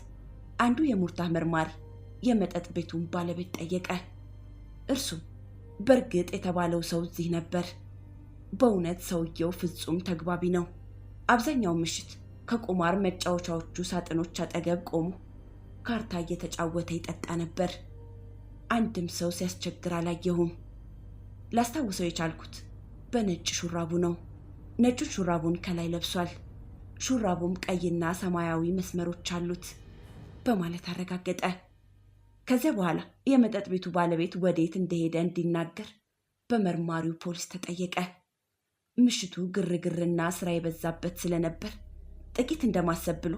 አንዱ የሙርታህ መርማሪ የመጠጥ ቤቱን ባለቤት ጠየቀ። እርሱም በእርግጥ የተባለው ሰው እዚህ ነበር። በእውነት ሰውየው ፍጹም ተግባቢ ነው። አብዛኛው ምሽት ከቁማር መጫወቻዎቹ ሳጥኖች አጠገብ ቆሞ ካርታ እየተጫወተ ይጠጣ ነበር። አንድም ሰው ሲያስቸግር አላየሁም። ላስታውሰው የቻልኩት በነጭ ሹራቡ ነው። ነጩን ሹራቡን ከላይ ለብሷል። ሹራቡም ቀይና ሰማያዊ መስመሮች አሉት በማለት አረጋገጠ። ከዚያ በኋላ የመጠጥ ቤቱ ባለቤት ወዴት እንደሄደ እንዲናገር በመርማሪው ፖሊስ ተጠየቀ። ምሽቱ ግርግርና ስራ የበዛበት ስለነበር ጥቂት እንደማሰብ ብሎ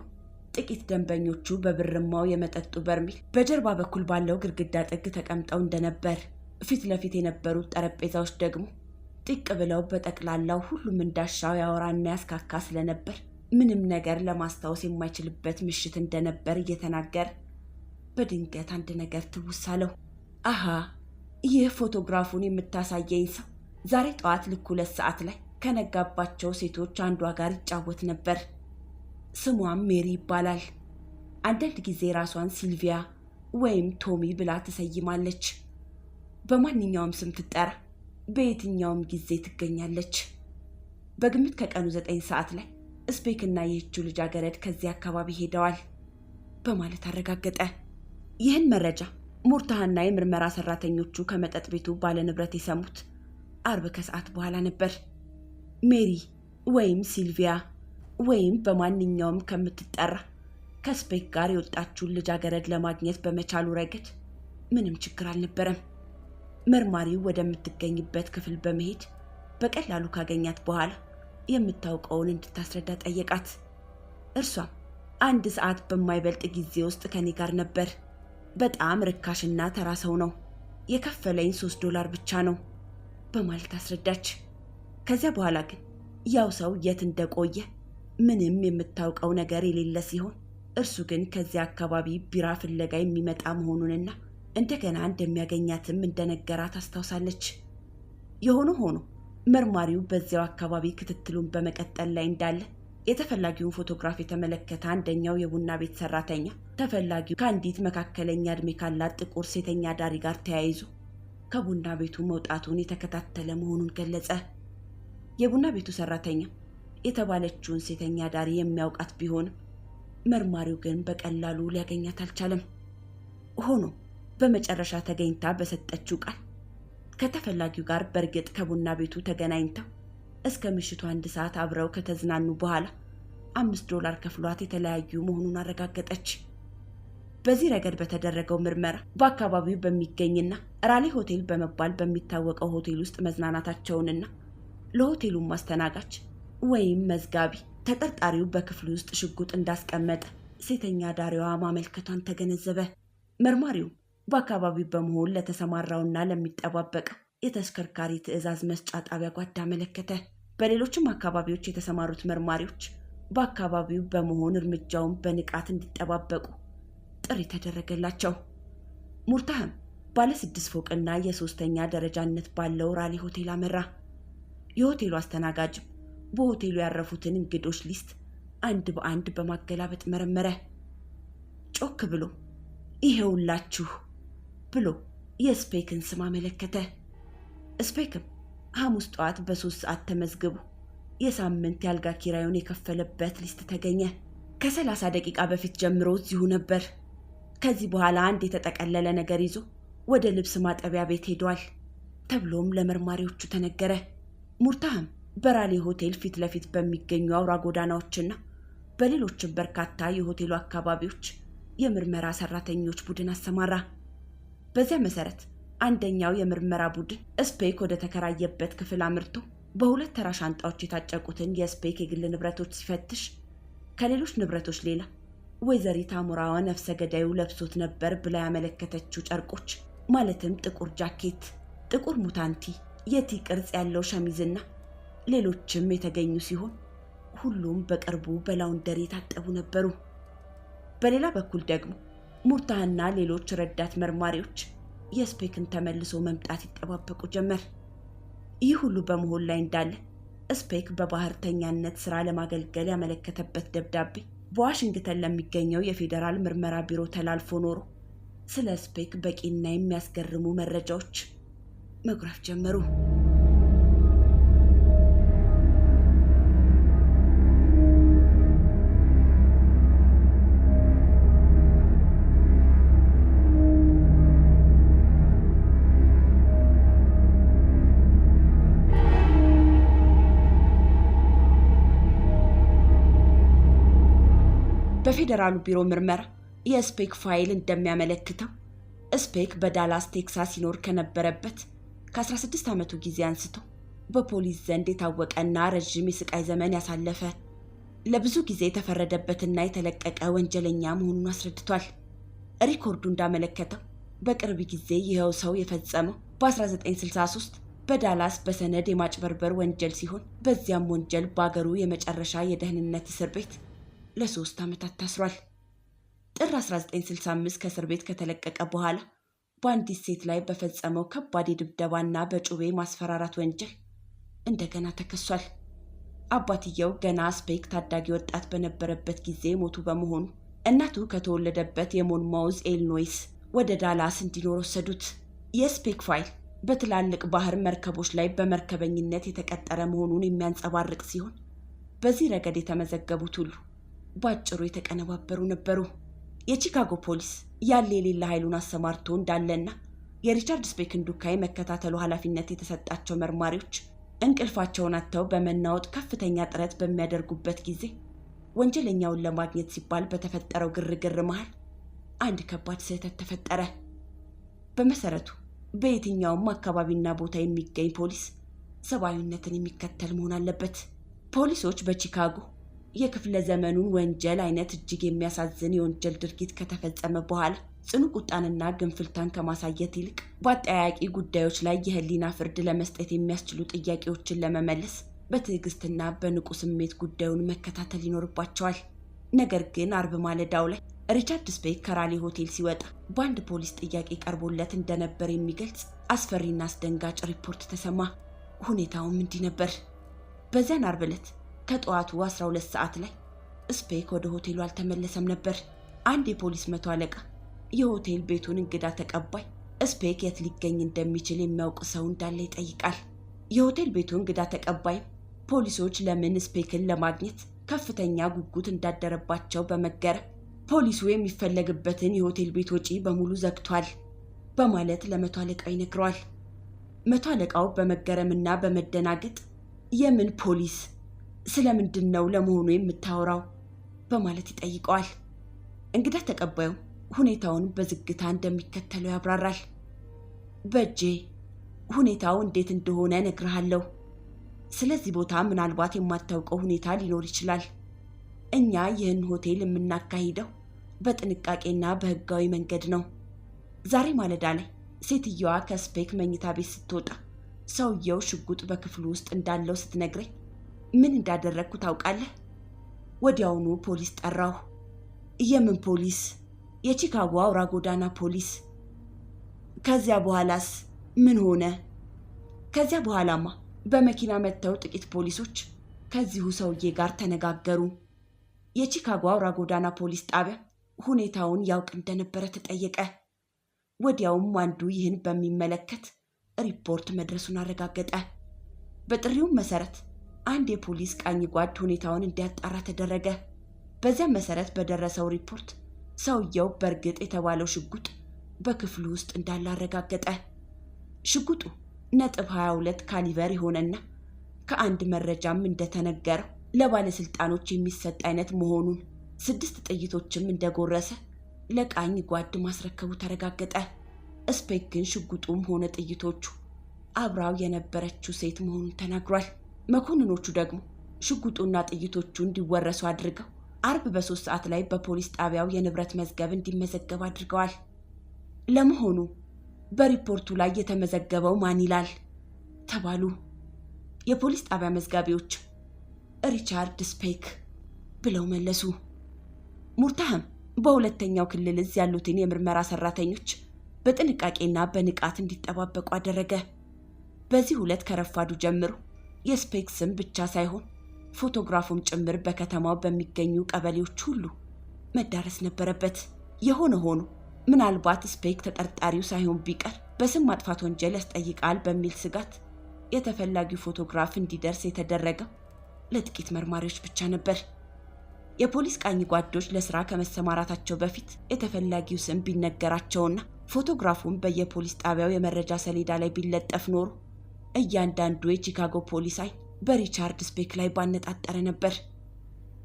ጥቂት ደንበኞቹ በብርማው የመጠጡ በርሜል በጀርባ በኩል ባለው ግድግዳ ጥግ ተቀምጠው እንደነበር፣ ፊት ለፊት የነበሩት ጠረጴዛዎች ደግሞ ጥቅ ብለው በጠቅላላው ሁሉም እንዳሻው ያወራና ያስካካ ስለነበር ምንም ነገር ለማስታወስ የማይችልበት ምሽት እንደነበር እየተናገረ በድንገት አንድ ነገር ትውስ አለው። አሃ፣ ይህ ፎቶግራፉን የምታሳየኝ ሰው ዛሬ ጠዋት ልክ 2 ሰዓት ላይ ከነጋባቸው ሴቶች አንዷ ጋር ይጫወት ነበር። ስሟም ሜሪ ይባላል። አንዳንድ ጊዜ ራሷን ሲልቪያ ወይም ቶሚ ብላ ትሰይማለች። በማንኛውም ስም ትጠራ፣ በየትኛውም ጊዜ ትገኛለች። በግምት ከቀኑ 9 ሰዓት ላይ ስፔክና ይህችው ልጃገረድ ከዚህ አካባቢ ሄደዋል በማለት አረጋገጠ። ይህን መረጃ ሙርታህና የምርመራ ሰራተኞቹ ከመጠጥ ቤቱ ባለንብረት የሰሙት አርብ ከሰዓት በኋላ ነበር። ሜሪ ወይም ሲልቪያ ወይም በማንኛውም ከምትጠራ ከስፔክ ጋር የወጣችውን ልጃገረድ ለማግኘት በመቻሉ ረገድ ምንም ችግር አልነበረም። መርማሪው ወደምትገኝበት ክፍል በመሄድ በቀላሉ ካገኛት በኋላ የምታውቀውን እንድታስረዳ ጠየቃት። እርሷም 1 ሰዓት በማይበልጥ ጊዜ ውስጥ ከኔ ጋር ነበር። በጣም ርካሽና ተራ ሰው ነው። የከፈለኝ $3 ብቻ ነው በማለት አስረዳች። ከዚያ በኋላ ግን ያው ሰው የት እንደቆየ ምንም የምታውቀው ነገር የሌለ ሲሆን እርሱ ግን ከዚያ አካባቢ ቢራ ፍለጋ የሚመጣ መሆኑንና እንደገና እንደሚያገኛትም እንደነገራት አስታውሳለች። የሆነ ሆኖ መርማሪው በዚያው አካባቢ ክትትሉን በመቀጠል ላይ እንዳለ የተፈላጊውን ፎቶግራፍ የተመለከተ አንደኛው የቡና ቤት ሰራተኛ ተፈላጊው ከአንዲት መካከለኛ ዕድሜ ካላት ጥቁር ሴተኛ ዳሪ ጋር ተያይዞ ከቡና ቤቱ መውጣቱን የተከታተለ መሆኑን ገለጸ። የቡና ቤቱ ሰራተኛ የተባለችውን ሴተኛ ዳሪ የሚያውቃት ቢሆንም መርማሪው ግን በቀላሉ ሊያገኛት አልቻለም። ሆኖ በመጨረሻ ተገኝታ በሰጠችው ቃል ከተፈላጊው ጋር በእርግጥ ከቡና ቤቱ ተገናኝተው እስከ ምሽቱ 1 ሰዓት አብረው ከተዝናኑ በኋላ $5 ከፍሏት የተለያዩ መሆኑን አረጋገጠች። በዚህ ረገድ በተደረገው ምርመራ በአካባቢው በሚገኝና ራሌ ሆቴል በመባል በሚታወቀው ሆቴል ውስጥ መዝናናታቸውንና ለሆቴሉም ማስተናጋጅ ወይም መዝጋቢ ተጠርጣሪው በክፍሉ ውስጥ ሽጉጥ እንዳስቀመጠ ሴተኛ ዳሪዋ ማመልከቷን ተገነዘበ። መርማሪው በአካባቢው በመሆን ለተሰማራውና ለሚጠባበቀው የተሽከርካሪ ትዕዛዝ መስጫ ጣቢያ ጓዳ አመለከተ። በሌሎችም አካባቢዎች የተሰማሩት መርማሪዎች በአካባቢው በመሆን እርምጃውን በንቃት እንዲጠባበቁ ጥሪ ተደረገላቸው። ሙርታህም ባለ 6 ፎቅና የ3ኛ ደረጃነት ባለው ራሌ ሆቴል አመራ። የሆቴሉ አስተናጋጅም በሆቴሉ ያረፉትን እንግዶች ሊስት አንድ በአንድ በማገላበጥ መረመረ። ጮክ ብሎ ይሄውላችሁ ብሎ የስፔክን ስም አመለከተ። ስፔክም ሐሙስ ጠዋት በ3 ሰዓት ተመዝግቦ የሳምንት ያልጋ ኪራዩን የከፈለበት ሊስት ተገኘ። ከ30 ደቂቃ በፊት ጀምሮ እዚሁ ነበር። ከዚህ በኋላ አንድ የተጠቀለለ ነገር ይዞ ወደ ልብስ ማጠቢያ ቤት ሄዷል ተብሎም ለመርማሪዎቹ ተነገረ። ሙርታህም በራሌ ሆቴል ፊት ለፊት በሚገኙ አውራ ጎዳናዎችና በሌሎችም በርካታ የሆቴሉ አካባቢዎች የምርመራ ሰራተኞች ቡድን አሰማራ። በዚያ መሰረት አንደኛው የምርመራ ቡድን ስፔክ ወደ ተከራየበት ክፍል አምርቶ በ2 ተራ ሻንጣዎች የታጨቁትን የስፔክ የግል ንብረቶች ሲፈትሽ ከሌሎች ንብረቶች ሌላ ወይዘሪት አሞራዋ ነፍሰ ገዳዩ ለብሶት ነበር ብላ ያመለከተችው ጨርቆች ማለትም ጥቁር ጃኬት፣ ጥቁር ሙታንቲ፣ የቲ ቅርጽ ያለው ሸሚዝና ሌሎችም የተገኙ ሲሆን ሁሉም በቅርቡ በላውንደሪ የታጠቡ ነበሩ። በሌላ በኩል ደግሞ ሙርታህና ሌሎች ረዳት መርማሪዎች የስፔክን ተመልሶ መምጣት ይጠባበቁ ጀመር። ይህ ሁሉ በመሆን ላይ እንዳለ ስፔክ በባህርተኛነት ስራ ለማገልገል ያመለከተበት ደብዳቤ በዋሽንግተን ለሚገኘው የፌዴራል ምርመራ ቢሮ ተላልፎ ኖሮ ስለ ስፔክ በቂና የሚያስገርሙ መረጃዎች መጉረፍ ጀመሩ። በፌዴራሉ ቢሮ ምርመራ የስፔክ ፋይል እንደሚያመለክተው ስፔክ በዳላስ ቴክሳስ ይኖር ከነበረበት ከ16 ዓመቱ ጊዜ አንስቶ በፖሊስ ዘንድ የታወቀና ረጅም የስቃይ ዘመን ያሳለፈ ለብዙ ጊዜ የተፈረደበትና የተለቀቀ ወንጀለኛ መሆኑን አስረድቷል። ሪኮርዱ እንዳመለከተው በቅርብ ጊዜ ይኸው ሰው የፈጸመው በ1963 በዳላስ በሰነድ የማጭበርበር ወንጀል ሲሆን በዚያም ወንጀል በአገሩ የመጨረሻ የደህንነት እስር ቤት ለ3 ዓመታት ታስሯል። ጥር 1965 ከእስር ቤት ከተለቀቀ በኋላ በአንዲት ሴት ላይ በፈጸመው ከባድ ድብደባና በጩቤ ማስፈራራት ወንጀል እንደገና ተከሷል። አባትየው ገና ስፔክ ታዳጊ ወጣት በነበረበት ጊዜ ሞቱ በመሆኑ እናቱ ከተወለደበት የሞንማውዝ ኢሊኖይስ ወደ ዳላስ እንዲኖር ወሰዱት። የስፔክ ፋይል በትላልቅ ባህር መርከቦች ላይ በመርከበኝነት የተቀጠረ መሆኑን የሚያንጸባርቅ ሲሆን በዚህ ረገድ የተመዘገቡት ሁሉ ባጭሩ የተቀነባበሩ ነበሩ። የቺካጎ ፖሊስ ያለ የሌላ ኃይሉን አሰማርቶ እንዳለና የሪቻርድ ስፔክን ዱካይ መከታተሉ ኃላፊነት የተሰጣቸው መርማሪዎች እንቅልፋቸውን አጥተው በመናወጥ ከፍተኛ ጥረት በሚያደርጉበት ጊዜ ወንጀለኛውን ለማግኘት ሲባል በተፈጠረው ግርግር መሃል አንድ ከባድ ስህተት ተፈጠረ። በመሰረቱ በየትኛውም አካባቢና ቦታ የሚገኝ ፖሊስ ሰብአዊነትን የሚከተል መሆን አለበት። ፖሊሶች በቺካጎ የክፍለ ዘመኑን ወንጀል አይነት እጅግ የሚያሳዝን የወንጀል ድርጊት ከተፈጸመ በኋላ ጽኑ ቁጣንና ግንፍልታን ከማሳየት ይልቅ በአጠያያቂ ጉዳዮች ላይ የህሊና ፍርድ ለመስጠት የሚያስችሉ ጥያቄዎችን ለመመለስ በትዕግስትና በንቁ ስሜት ጉዳዩን መከታተል ይኖርባቸዋል። ነገር ግን አርብ ማለዳው ላይ ሪቻርድ ስፔክ ከራሊ ሆቴል ሲወጣ በአንድ ፖሊስ ጥያቄ ቀርቦለት እንደነበር የሚገልጽ አስፈሪና አስደንጋጭ ሪፖርት ተሰማ። ሁኔታውም እንዲህ ነበር። በዚያን አርብ ዕለት ከጠዋቱ 12 ሰዓት ላይ ስፔክ ወደ ሆቴሉ አልተመለሰም ነበር። አንድ የፖሊስ መቶ አለቃ የሆቴል ቤቱን እንግዳ ተቀባይ ስፔክ የት ሊገኝ እንደሚችል የሚያውቅ ሰው እንዳለ ይጠይቃል። የሆቴል ቤቱ እንግዳ ተቀባይ ፖሊሶች ለምን ስፔክን ለማግኘት ከፍተኛ ጉጉት እንዳደረባቸው በመገረም ፖሊሱ የሚፈለግበትን የሆቴል ቤት ወጪ በሙሉ ዘግቷል በማለት ለመቶ አለቃው ይነግረዋል። መቶ አለቃው በመገረምና በመደናገጥ የምን ፖሊስ ስለምንድን ነው ለመሆኑ የምታወራው በማለት ይጠይቀዋል። እንግዳ ተቀባዩ ሁኔታውን በዝግታ እንደሚከተለው ያብራራል። በእጄ ሁኔታው እንዴት እንደሆነ እነግርሃለሁ። ስለዚህ ቦታ ምናልባት የማታውቀው ሁኔታ ሊኖር ይችላል። እኛ ይህን ሆቴል የምናካሂደው በጥንቃቄና በህጋዊ መንገድ ነው። ዛሬ ማለዳ ላይ ሴትየዋ ከስፔክ መኝታ ቤት ስትወጣ ሰውየው ሽጉጥ በክፍሉ ውስጥ እንዳለው ስትነግረኝ ምን እንዳደረግኩ ታውቃለህ? ወዲያውኑ ፖሊስ ጠራሁ። የምን ፖሊስ? የቺካጎ አውራ ጎዳና ፖሊስ። ከዚያ በኋላስ ምን ሆነ? ከዚያ በኋላማ በመኪና መጥተው ጥቂት ፖሊሶች ከዚሁ ሰውዬ ጋር ተነጋገሩ። የቺካጎ አውራ ጎዳና ፖሊስ ጣቢያ ሁኔታውን ያውቅ እንደነበረ ተጠየቀ። ወዲያውም አንዱ ይህን በሚመለከት ሪፖርት መድረሱን አረጋገጠ። በጥሪውም መሰረት አንድ የፖሊስ ቃኝ ጓድ ሁኔታውን እንዲያጣራ ተደረገ። በዚያም መሰረት በደረሰው ሪፖርት ሰውየው በእርግጥ የተባለው ሽጉጥ በክፍሉ ውስጥ እንዳለ አረጋገጠ። ሽጉጡ .22 ካሊበር የሆነና ከአንድ መረጃም እንደተነገረው ለባለስልጣኖች የሚሰጥ አይነት መሆኑን 6 ጥይቶችም እንደጎረሰ ለቃኝ ጓድ ማስረከቡ ተረጋገጠ። ስፔክ ግን ሽጉጡም ሆነ ጥይቶቹ አብራው የነበረችው ሴት መሆኑን ተናግሯል። መኮንኖቹ ደግሞ ሽጉጡና ጥይቶቹ እንዲወረሱ አድርገው አርብ በ3 ሰዓት ላይ በፖሊስ ጣቢያው የንብረት መዝገብ እንዲመዘገብ አድርገዋል። ለመሆኑ በሪፖርቱ ላይ የተመዘገበው ማን ይላል ተባሉ። የፖሊስ ጣቢያ መዝጋቢዎች ሪቻርድ ስፔክ ብለው መለሱ። ሙርታህም በሁለተኛው ክልል እዝ ያሉትን የምርመራ ሰራተኞች በጥንቃቄና በንቃት እንዲጠባበቁ አደረገ። በዚህ ዕለት ከረፋዱ ጀምሮ የስፔክ ስም ብቻ ሳይሆን ፎቶግራፉም ጭምር በከተማው በሚገኙ ቀበሌዎች ሁሉ መዳረስ ነበረበት። የሆነ ሆኖ ምናልባት ስፔክ ተጠርጣሪው ሳይሆን ቢቀር በስም ማጥፋት ወንጀል ያስጠይቃል በሚል ስጋት የተፈላጊው ፎቶግራፍ እንዲደርስ የተደረገው ለጥቂት መርማሪዎች ብቻ ነበር። የፖሊስ ቃኝ ጓዶች ለስራ ከመሰማራታቸው በፊት የተፈላጊው ስም ቢነገራቸውና ፎቶግራፉን በየፖሊስ ጣቢያው የመረጃ ሰሌዳ ላይ ቢለጠፍ ኖሮ እያንዳንዱ የቺካጎ ፖሊስ አይን በሪቻርድ ስፔክ ላይ ባነጣጠረ ነበር።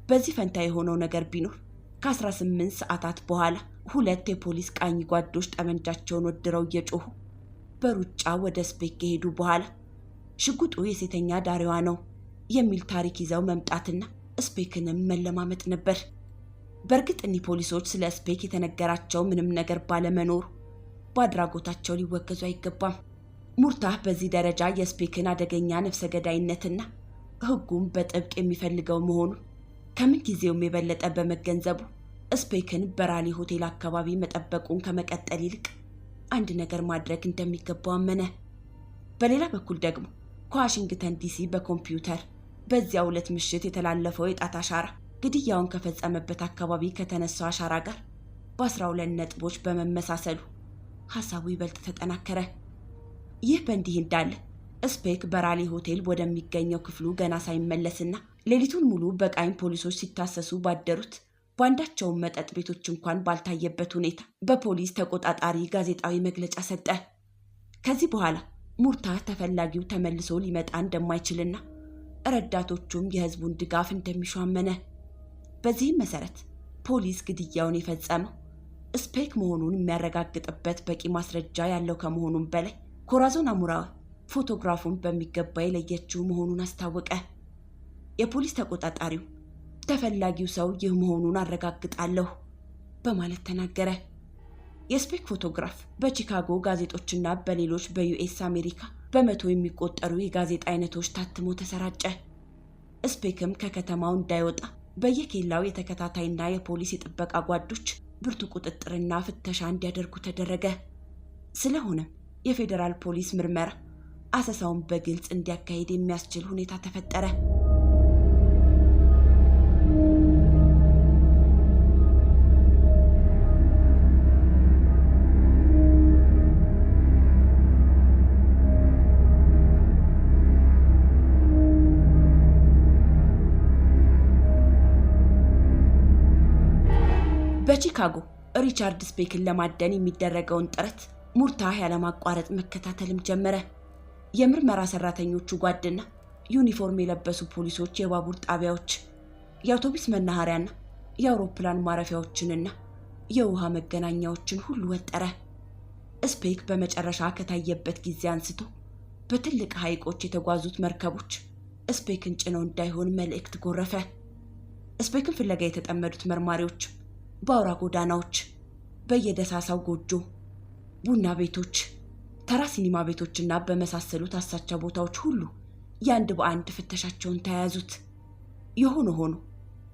በዚህ ፈንታ የሆነው ነገር ቢኖር ከ18 ሰዓታት በኋላ 2 የፖሊስ ቃኝ ጓዶች ጠመንጃቸውን ወድረው እየጮሁ በሩጫ ወደ ስፔክ ከሄዱ በኋላ ሽጉጡ የሴተኛ ዳሪዋ ነው የሚል ታሪክ ይዘው መምጣትና ስፔክንም መለማመጥ ነበር። በእርግጥ እኒህ ፖሊሶች ስለ ስፔክ የተነገራቸው ምንም ነገር ባለመኖሩ በአድራጎታቸው ሊወገዙ አይገባም። ሙርታህ በዚህ ደረጃ የስፔክን አደገኛ ነፍሰ ገዳይነትና ሕጉም በጥብቅ የሚፈልገው መሆኑን ከምን ጊዜውም የበለጠ በመገንዘቡ ስፔክን በራሊ ሆቴል አካባቢ መጠበቁን ከመቀጠል ይልቅ አንድ ነገር ማድረግ እንደሚገባው አመነ። በሌላ በኩል ደግሞ ከዋሽንግተን ዲሲ በኮምፒውተር በዚያው ዕለት ምሽት የተላለፈው የጣት አሻራ ግድያውን ከፈጸመበት አካባቢ ከተነሳው አሻራ ጋር በ12 ነጥቦች በመመሳሰሉ ሐሳቡ ይበልጥ ተጠናከረ። ይህ በእንዲህ እንዳለ ስፔክ በራሊ ሆቴል ወደሚገኘው ክፍሉ ገና ሳይመለስና ሌሊቱን ሙሉ በቃኝ ፖሊሶች ሲታሰሱ ባደሩት በአንዳቸውም መጠጥ ቤቶች እንኳን ባልታየበት ሁኔታ በፖሊስ ተቆጣጣሪ ጋዜጣዊ መግለጫ ሰጠ። ከዚህ በኋላ ሙርታህ ተፈላጊው ተመልሶ ሊመጣ እንደማይችልና ረዳቶቹም የህዝቡን ድጋፍ እንደሚሹ አመነ። በዚህም መሰረት ፖሊስ ግድያውን የፈጸመው ስፔክ መሆኑን የሚያረጋግጥበት በቂ ማስረጃ ያለው ከመሆኑም በላይ ኮራዞን አሙራዊ ፎቶግራፉን በሚገባ የለየችው መሆኑን አስታወቀ። የፖሊስ ተቆጣጣሪው ተፈላጊው ሰው ይህ መሆኑን አረጋግጣለሁ በማለት ተናገረ። የስፔክ ፎቶግራፍ በቺካጎ ጋዜጦችና በሌሎች በዩኤስ አሜሪካ በመቶ የሚቆጠሩ የጋዜጣ አይነቶች ታትሞ ተሰራጨ። ስፔክም ከከተማው እንዳይወጣ በየኬላው የተከታታይና የፖሊስ የጥበቃ ጓዶች ብርቱ ቁጥጥርና ፍተሻ እንዲያደርጉ ተደረገ። ስለሆነም የፌዴራል ፖሊስ ምርመራ አሰሳውን በግልጽ እንዲያካሄድ የሚያስችል ሁኔታ ተፈጠረ። በቺካጎ ሪቻርድ ስፔክን ለማደን የሚደረገውን ጥረት ሙርታህ ያለማቋረጥ መከታተልም ጀመረ። የምርመራ ሰራተኞቹ ጓድና ዩኒፎርም የለበሱ ፖሊሶች የባቡር ጣቢያዎች፣ የአውቶቡስ መናኸሪያና የአውሮፕላን ማረፊያዎችንና የውሃ መገናኛዎችን ሁሉ ወጠረ። ስፔክ በመጨረሻ ከታየበት ጊዜ አንስቶ በትልቅ ሐይቆች የተጓዙት መርከቦች ስፔክን ጭነው እንዳይሆን መልእክት ጎረፈ። ስፔክን ፍለጋ የተጠመዱት መርማሪዎች በአውራ ጎዳናዎች፣ በየደሳሳው ጎጆ ቡና ቤቶች፣ ተራ ሲኒማ ቤቶችና በመሳሰሉት አሳቻ ቦታዎች ሁሉ የአንድ በአንድ ፍተሻቸውን ተያያዙት። የሆነ ሆኖ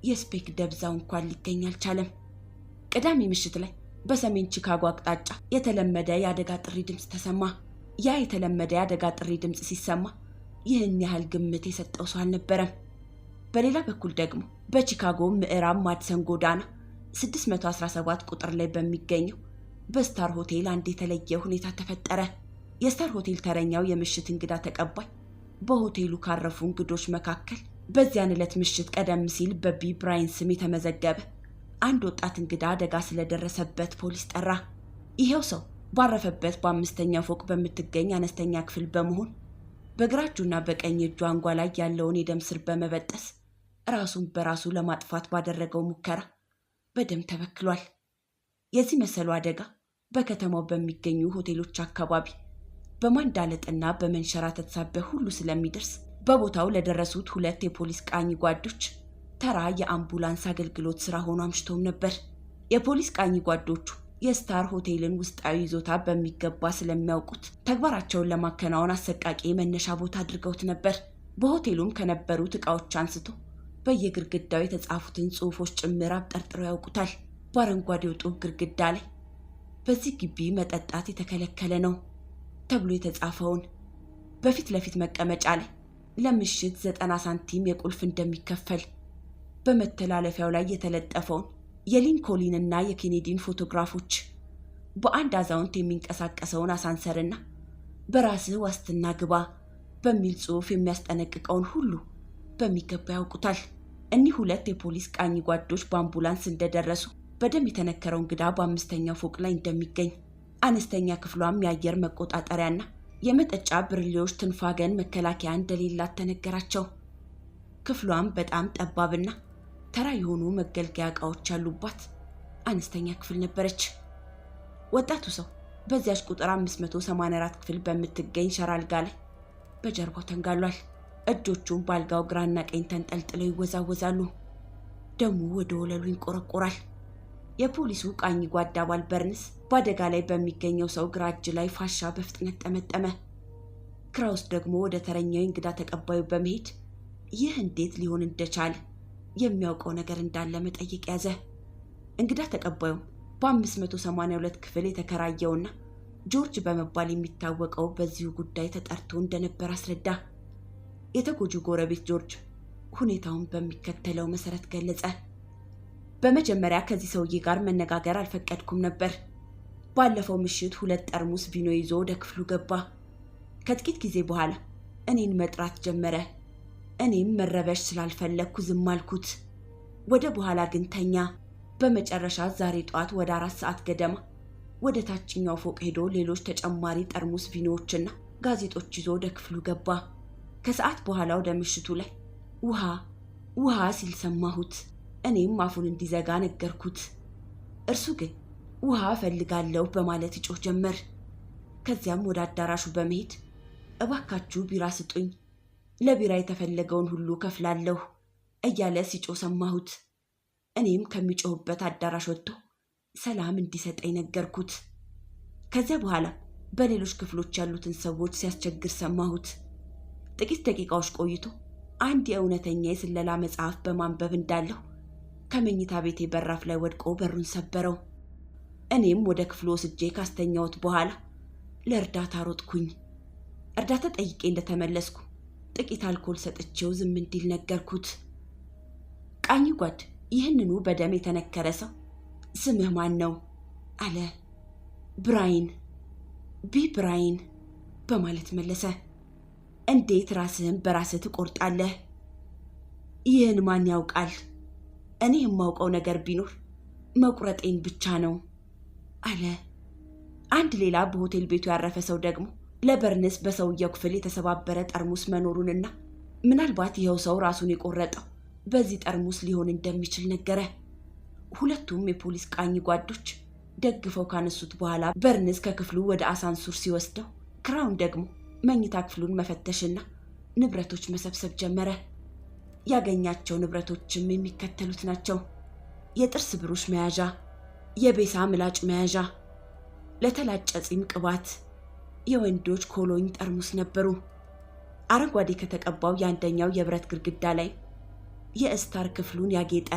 የስፔክ ደብዛው እንኳን ሊገኝ አልቻለም። ቅዳሜ ምሽት ላይ በሰሜን ቺካጎ አቅጣጫ የተለመደ የአደጋ ጥሪ ድምፅ ተሰማ። ያ የተለመደ የአደጋ ጥሪ ድምፅ ሲሰማ ይህን ያህል ግምት የሰጠው ሰው አልነበረም። በሌላ በኩል ደግሞ በቺካጎ ምዕራብ ማድሰን ጎዳና 617 ቁጥር ላይ በሚገኘው በስታር ሆቴል አንድ የተለየ ሁኔታ ተፈጠረ። የስታር ሆቴል ተረኛው የምሽት እንግዳ ተቀባይ በሆቴሉ ካረፉ እንግዶች መካከል በዚያን ዕለት ምሽት ቀደም ሲል በቢ ብራይን ስም የተመዘገበ አንድ ወጣት እንግዳ አደጋ ስለደረሰበት ፖሊስ ጠራ። ይሄው ሰው ባረፈበት በ5ኛው ፎቅ በምትገኝ አነስተኛ ክፍል በመሆን በግራ እጁና በቀኝ እጁ አንጓ ላይ ያለውን የደም ስር በመበጠስ ራሱን በራሱ ለማጥፋት ባደረገው ሙከራ በደም ተበክሏል። የዚህ መሰሉ አደጋ በከተማው በሚገኙ ሆቴሎች አካባቢ በማንዳለጥና በመንሸራተት ሳቢያ ሁሉ ስለሚደርስ በቦታው ለደረሱት 2 የፖሊስ ቃኝ ጓዶች ተራ የአምቡላንስ አገልግሎት ስራ ሆኖ አምሽቶም ነበር። የፖሊስ ቃኝ ጓዶቹ የስታር ሆቴልን ውስጣዊ ይዞታ በሚገባ ስለሚያውቁት ተግባራቸውን ለማከናወን አሰቃቂ መነሻ ቦታ አድርገውት ነበር። በሆቴሉም ከነበሩት ዕቃዎች አንስቶ በየግድግዳው የተጻፉትን ጽሑፎች ጭምር አብጠርጥረው ያውቁታል። በአረንጓዴው ጡብ ግድግዳ ላይ በዚህ ግቢ መጠጣት የተከለከለ ነው ተብሎ የተጻፈውን፣ በፊት ለፊት መቀመጫ ላይ ለምሽት 90 ሳንቲም የቁልፍ እንደሚከፈል፣ በመተላለፊያው ላይ የተለጠፈውን የሊንኮሊንና የኬኔዲን ፎቶግራፎች፣ በአንድ አዛውንት የሚንቀሳቀሰውን አሳንሰርና በራስህ ዋስትና ግባ በሚል ጽሑፍ የሚያስጠነቅቀውን ሁሉ በሚገባ ያውቁታል። እኒህ ሁለት የፖሊስ ቃኝ ጓዶች በአምቡላንስ እንደደረሱ በደም የተነከረው እንግዳ በ5ኛው ፎቅ ላይ እንደሚገኝ፣ አነስተኛ ክፍሏም የአየር መቆጣጠሪያና የመጠጫ ብርሌዎች ትንፋገን መከላከያ እንደሌላት ተነገራቸው። ክፍሏም በጣም ጠባብና ተራ የሆኑ መገልገያ ዕቃዎች ያሉባት አነስተኛ ክፍል ነበረች። ወጣቱ ሰው በዚያች ቁጥር 584 ክፍል በምትገኝ ሸራ አልጋ ላይ በጀርባው ተንጋሏል። እጆቹም በአልጋው ግራና ቀኝ ተንጠልጥለው ይወዛወዛሉ። ደሙ ወደ ወለሉ ይንቆረቆራል። የፖሊሱ ቃኝ ጓድ አባል በርንስ በአደጋ ላይ በሚገኘው ሰው ግራ እጅ ላይ ፋሻ በፍጥነት ጠመጠመ። ክራውስ ደግሞ ወደ ተረኛው እንግዳ ተቀባዩ በመሄድ ይህ እንዴት ሊሆን እንደቻለ የሚያውቀው ነገር እንዳለ መጠየቅ ያዘ። እንግዳ ተቀባዩም በ582 ክፍል የተከራየውና ጆርጅ በመባል የሚታወቀው በዚሁ ጉዳይ ተጠርቶ እንደነበር አስረዳ። የተጎጂው ጎረቤት ጆርጅ ሁኔታውን በሚከተለው መሰረት ገለጸ። በመጀመሪያ ከዚህ ሰውዬ ጋር መነጋገር አልፈቀድኩም ነበር። ባለፈው ምሽት 2 ጠርሙስ ቪኖ ይዞ ወደ ክፍሉ ገባ። ከጥቂት ጊዜ በኋላ እኔን መጥራት ጀመረ። እኔም መረበሽ ስላልፈለግኩ ዝም አልኩት። ወደ በኋላ ግን ተኛ። በመጨረሻ ዛሬ ጧት ወደ 4 ሰዓት ገደማ ወደ ታችኛው ፎቅ ሄዶ ሌሎች ተጨማሪ ጠርሙስ ቪኖዎችና ጋዜጦች ይዞ ወደ ክፍሉ ገባ። ከሰዓት በኋላ ወደ ምሽቱ ላይ ውሃ ሲል ሰማሁት። እኔም አፉን እንዲዘጋ ነገርኩት። እርሱ ግን ውሃ እፈልጋለሁ በማለት ይጮህ ጀመር። ከዚያም ወደ አዳራሹ በመሄድ እባካችሁ ቢራ ስጡኝ፣ ለቢራ የተፈለገውን ሁሉ ከፍላለሁ እያለ ሲጮህ ሰማሁት። እኔም ከሚጮህበት አዳራሽ ወጥቶ ሰላም እንዲሰጠኝ ነገርኩት። ከዚያ በኋላ በሌሎች ክፍሎች ያሉትን ሰዎች ሲያስቸግር ሰማሁት። ጥቂት ደቂቃዎች ቆይቶ አንድ የእውነተኛ የስለላ መጽሐፍ በማንበብ እንዳለሁ ከመኝታ ቤቴ በራፍ ላይ ወድቆ በሩን ሰበረው። እኔም ወደ ክፍሉ ወስጄ ካስተኛሁት በኋላ ለእርዳታ ሮጥኩኝ። እርዳታ ጠይቄ እንደተመለስኩ ጥቂት አልኮል ሰጥቼው ዝም እንዲል ነገርኩት። ቃኝ ጓድ ይህንኑ በደም የተነከረ ሰው ስምህ ማን ነው አለ። ብራይን ብራይን በማለት መለሰ። እንዴት ራስህን በራስህ ትቆርጣለህ? ይህን ማን ያውቃል? እኔ የማውቀው ነገር ቢኖር መቁረጤን ብቻ ነው አለ። አንድ ሌላ በሆቴል ቤቱ ያረፈ ሰው ደግሞ ለበርንስ በሰውየው ክፍል የተሰባበረ ጠርሙስ መኖሩንና ምናልባት ይኸው ሰው ራሱን የቆረጠው በዚህ ጠርሙስ ሊሆን እንደሚችል ነገረ። ሁለቱም የፖሊስ ቃኝ ጓዶች ደግፈው ካነሱት በኋላ በርንስ ከክፍሉ ወደ አሳንሱር ሲወስደው፣ ክራውን ደግሞ መኝታ ክፍሉን መፈተሽና ንብረቶች መሰብሰብ ጀመረ። ያገኛቸው ንብረቶችም የሚከተሉት ናቸው። የጥርስ ብሩሽ መያዣ፣ የቤሳ ምላጭ መያዣ፣ ለተላጨ ጺም ቅባት፣ የወንዶች ኮሎኝ ጠርሙስ ነበሩ። አረንጓዴ ከተቀባው የአንደኛው የብረት ግድግዳ ላይ የስታር ክፍሉን ያጌጠ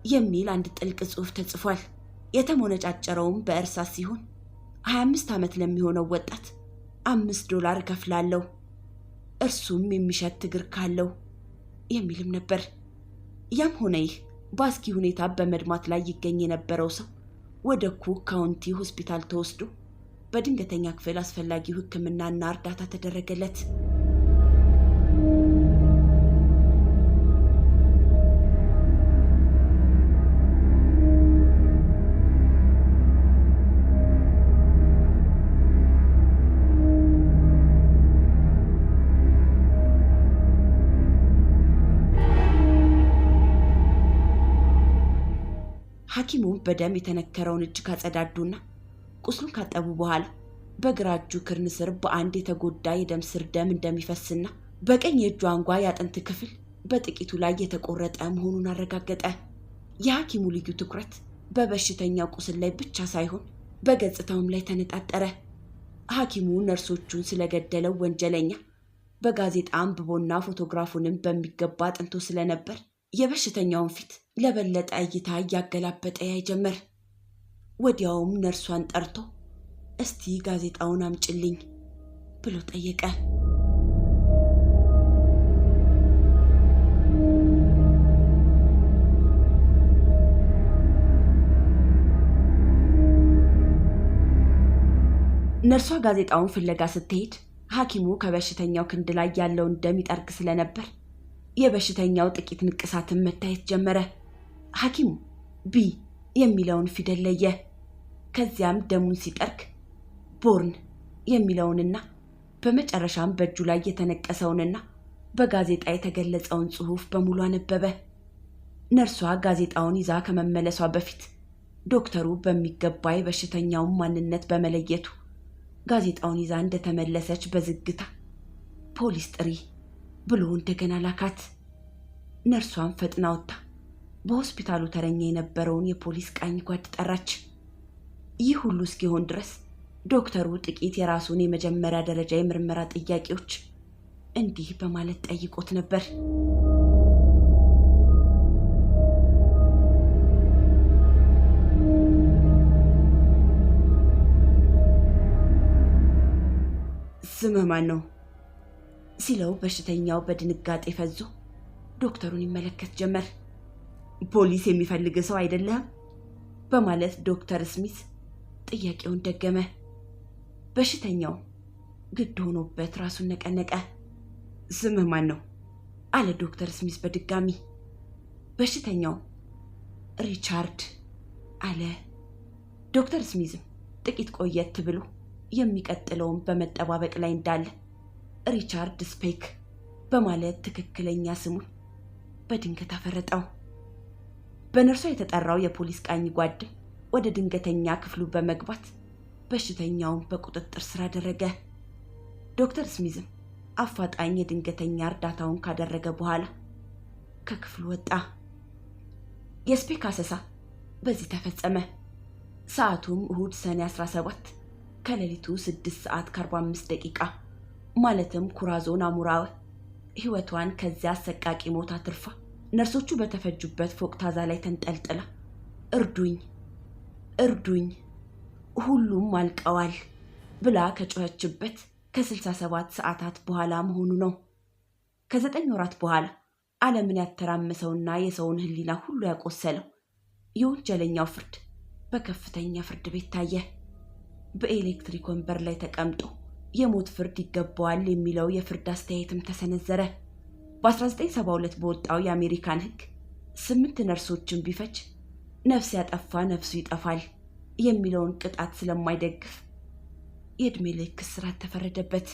የሚል አንድ ጥልቅ ጽሑፍ ተጽፏል። የተሞነጫጨረውም በእርሳስ ሲሆን 25 ዓመት ለሚሆነው ወጣት $5 እከፍላለሁ፣ እርሱም የሚሸት እግር ካለው የሚልም ነበር። ያም ሆነ ይህ በአስጊ ሁኔታ በመድማት ላይ ይገኝ የነበረው ሰው ወደ ኩክ ካውንቲ ሆስፒታል ተወስዶ በድንገተኛ ክፍል አስፈላጊው ሕክምናና እርዳታ ተደረገለት። ሐኪሙም በደም የተነከረውን እጅ ካጸዳዱና ቁስሉን ካጠቡ በኋላ በግራ እጁ ክርን ስር በአንድ የተጎዳ የደም ስር ደም እንደሚፈስና በቀኝ የእጁ አንጓ ያጥንት ክፍል በጥቂቱ ላይ የተቆረጠ መሆኑን አረጋገጠ። የሐኪሙ ልዩ ትኩረት በበሽተኛው ቁስል ላይ ብቻ ሳይሆን በገጽታውም ላይ ተነጣጠረ። ሐኪሙ ነርሶቹን ስለገደለው ወንጀለኛ በጋዜጣ አንብቦና ፎቶግራፉንም በሚገባ አጥንቶ ስለነበር የበሽተኛውን ፊት ለበለጠ እይታ እያገላበጠ ያይ ጀመር። ወዲያውም ነርሷን ጠርቶ እስቲ ጋዜጣውን አምጭልኝ ብሎ ጠየቀ። ነርሷ ጋዜጣውን ፍለጋ ስትሄድ ሐኪሙ ከበሽተኛው ክንድ ላይ ያለውን ደም ይጠርግ ስለነበር የበሽተኛው ጥቂት ንቅሳትን መታየት ጀመረ። ሐኪሙ ቢ የሚለውን ፊደል ለየ። ከዚያም ደሙን ሲጠርግ ቦርን የሚለውንና በመጨረሻም በእጁ ላይ የተነቀሰውንና በጋዜጣ የተገለጸውን ጽሑፍ በሙሉ አነበበ። ነርሷ ጋዜጣውን ይዛ ከመመለሷ በፊት ዶክተሩ በሚገባ የበሽተኛውን ማንነት በመለየቱ ጋዜጣውን ይዛ እንደተመለሰች በዝግታ ፖሊስ ጥሪ ብሎ እንደገና ላካት። ነርሷን ፈጥና ወጣ በሆስፒታሉ ተረኛ የነበረውን የፖሊስ ቃኝ ጓድ ጠራች። ይህ ሁሉ እስኪሆን ድረስ ዶክተሩ ጥቂት የራሱን የመጀመሪያ ደረጃ የምርመራ ጥያቄዎች እንዲህ በማለት ጠይቆት ነበር። ስምህ ማን ነው ሲለው በሽተኛው በድንጋጤ ፈዞ ዶክተሩን ይመለከት ጀመር። ፖሊስ የሚፈልግ ሰው አይደለም በማለት ዶክተር ስሚዝ ጥያቄውን ደገመ። በሽተኛው ግድ ሆኖበት ራሱን ነቀነቀ። ስምህ ማን ነው አለ ዶክተር ስሚዝ በድጋሚ። በሽተኛው ሪቻርድ አለ። ዶክተር ስሚዝም ጥቂት ቆየት ብሎ የሚቀጥለውን በመጠባበቅ ላይ እንዳለ ሪቻርድ ስፔክ በማለት ትክክለኛ ስሙን በድንገት አፈረጠው። በነርሷ የተጠራው የፖሊስ ቃኝ ጓድ ወደ ድንገተኛ ክፍሉ በመግባት በሽተኛውን በቁጥጥር ስር አደረገ። ዶክተር ስሚዝም አፋጣኝ የድንገተኛ እርዳታውን ካደረገ በኋላ ከክፍሉ ወጣ። የስፔክ አሰሳ በዚህ ተፈጸመ። ሰዓቱም እሁድ ሰኔ 17 ከሌሊቱ 6:45 ማለትም ኩራዞን አሙራው ህይወቷን ከዚያ አሰቃቂ ሞት አትርፋ ነርሶቹ በተፈጁበት ፎቅ ታዛ ላይ ተንጠልጥላ እርዱኝ እርዱኝ ሁሉም አልቀዋል ብላ ከጮኸችበት ከ67 ሰዓታት በኋላ መሆኑ ነው። ከ9 ወራት በኋላ ዓለምን ያተራመሰውና የሰውን ህሊና ሁሉ ያቆሰለው የወንጀለኛው ፍርድ በከፍተኛ ፍርድ ቤት ታየ። በኤሌክትሪክ ወንበር ላይ ተቀምጦ የሞት ፍርድ ይገባዋል የሚለው የፍርድ አስተያየትም ተሰነዘረ። በ1972 በወጣው የአሜሪካን ህግ 8 ነርሶችን ቢፈጅ ነፍስ ያጠፋ ነፍሱ ይጠፋል የሚለውን ቅጣት ስለማይደግፍ የዕድሜ ልክ እስራት ተፈረደበት።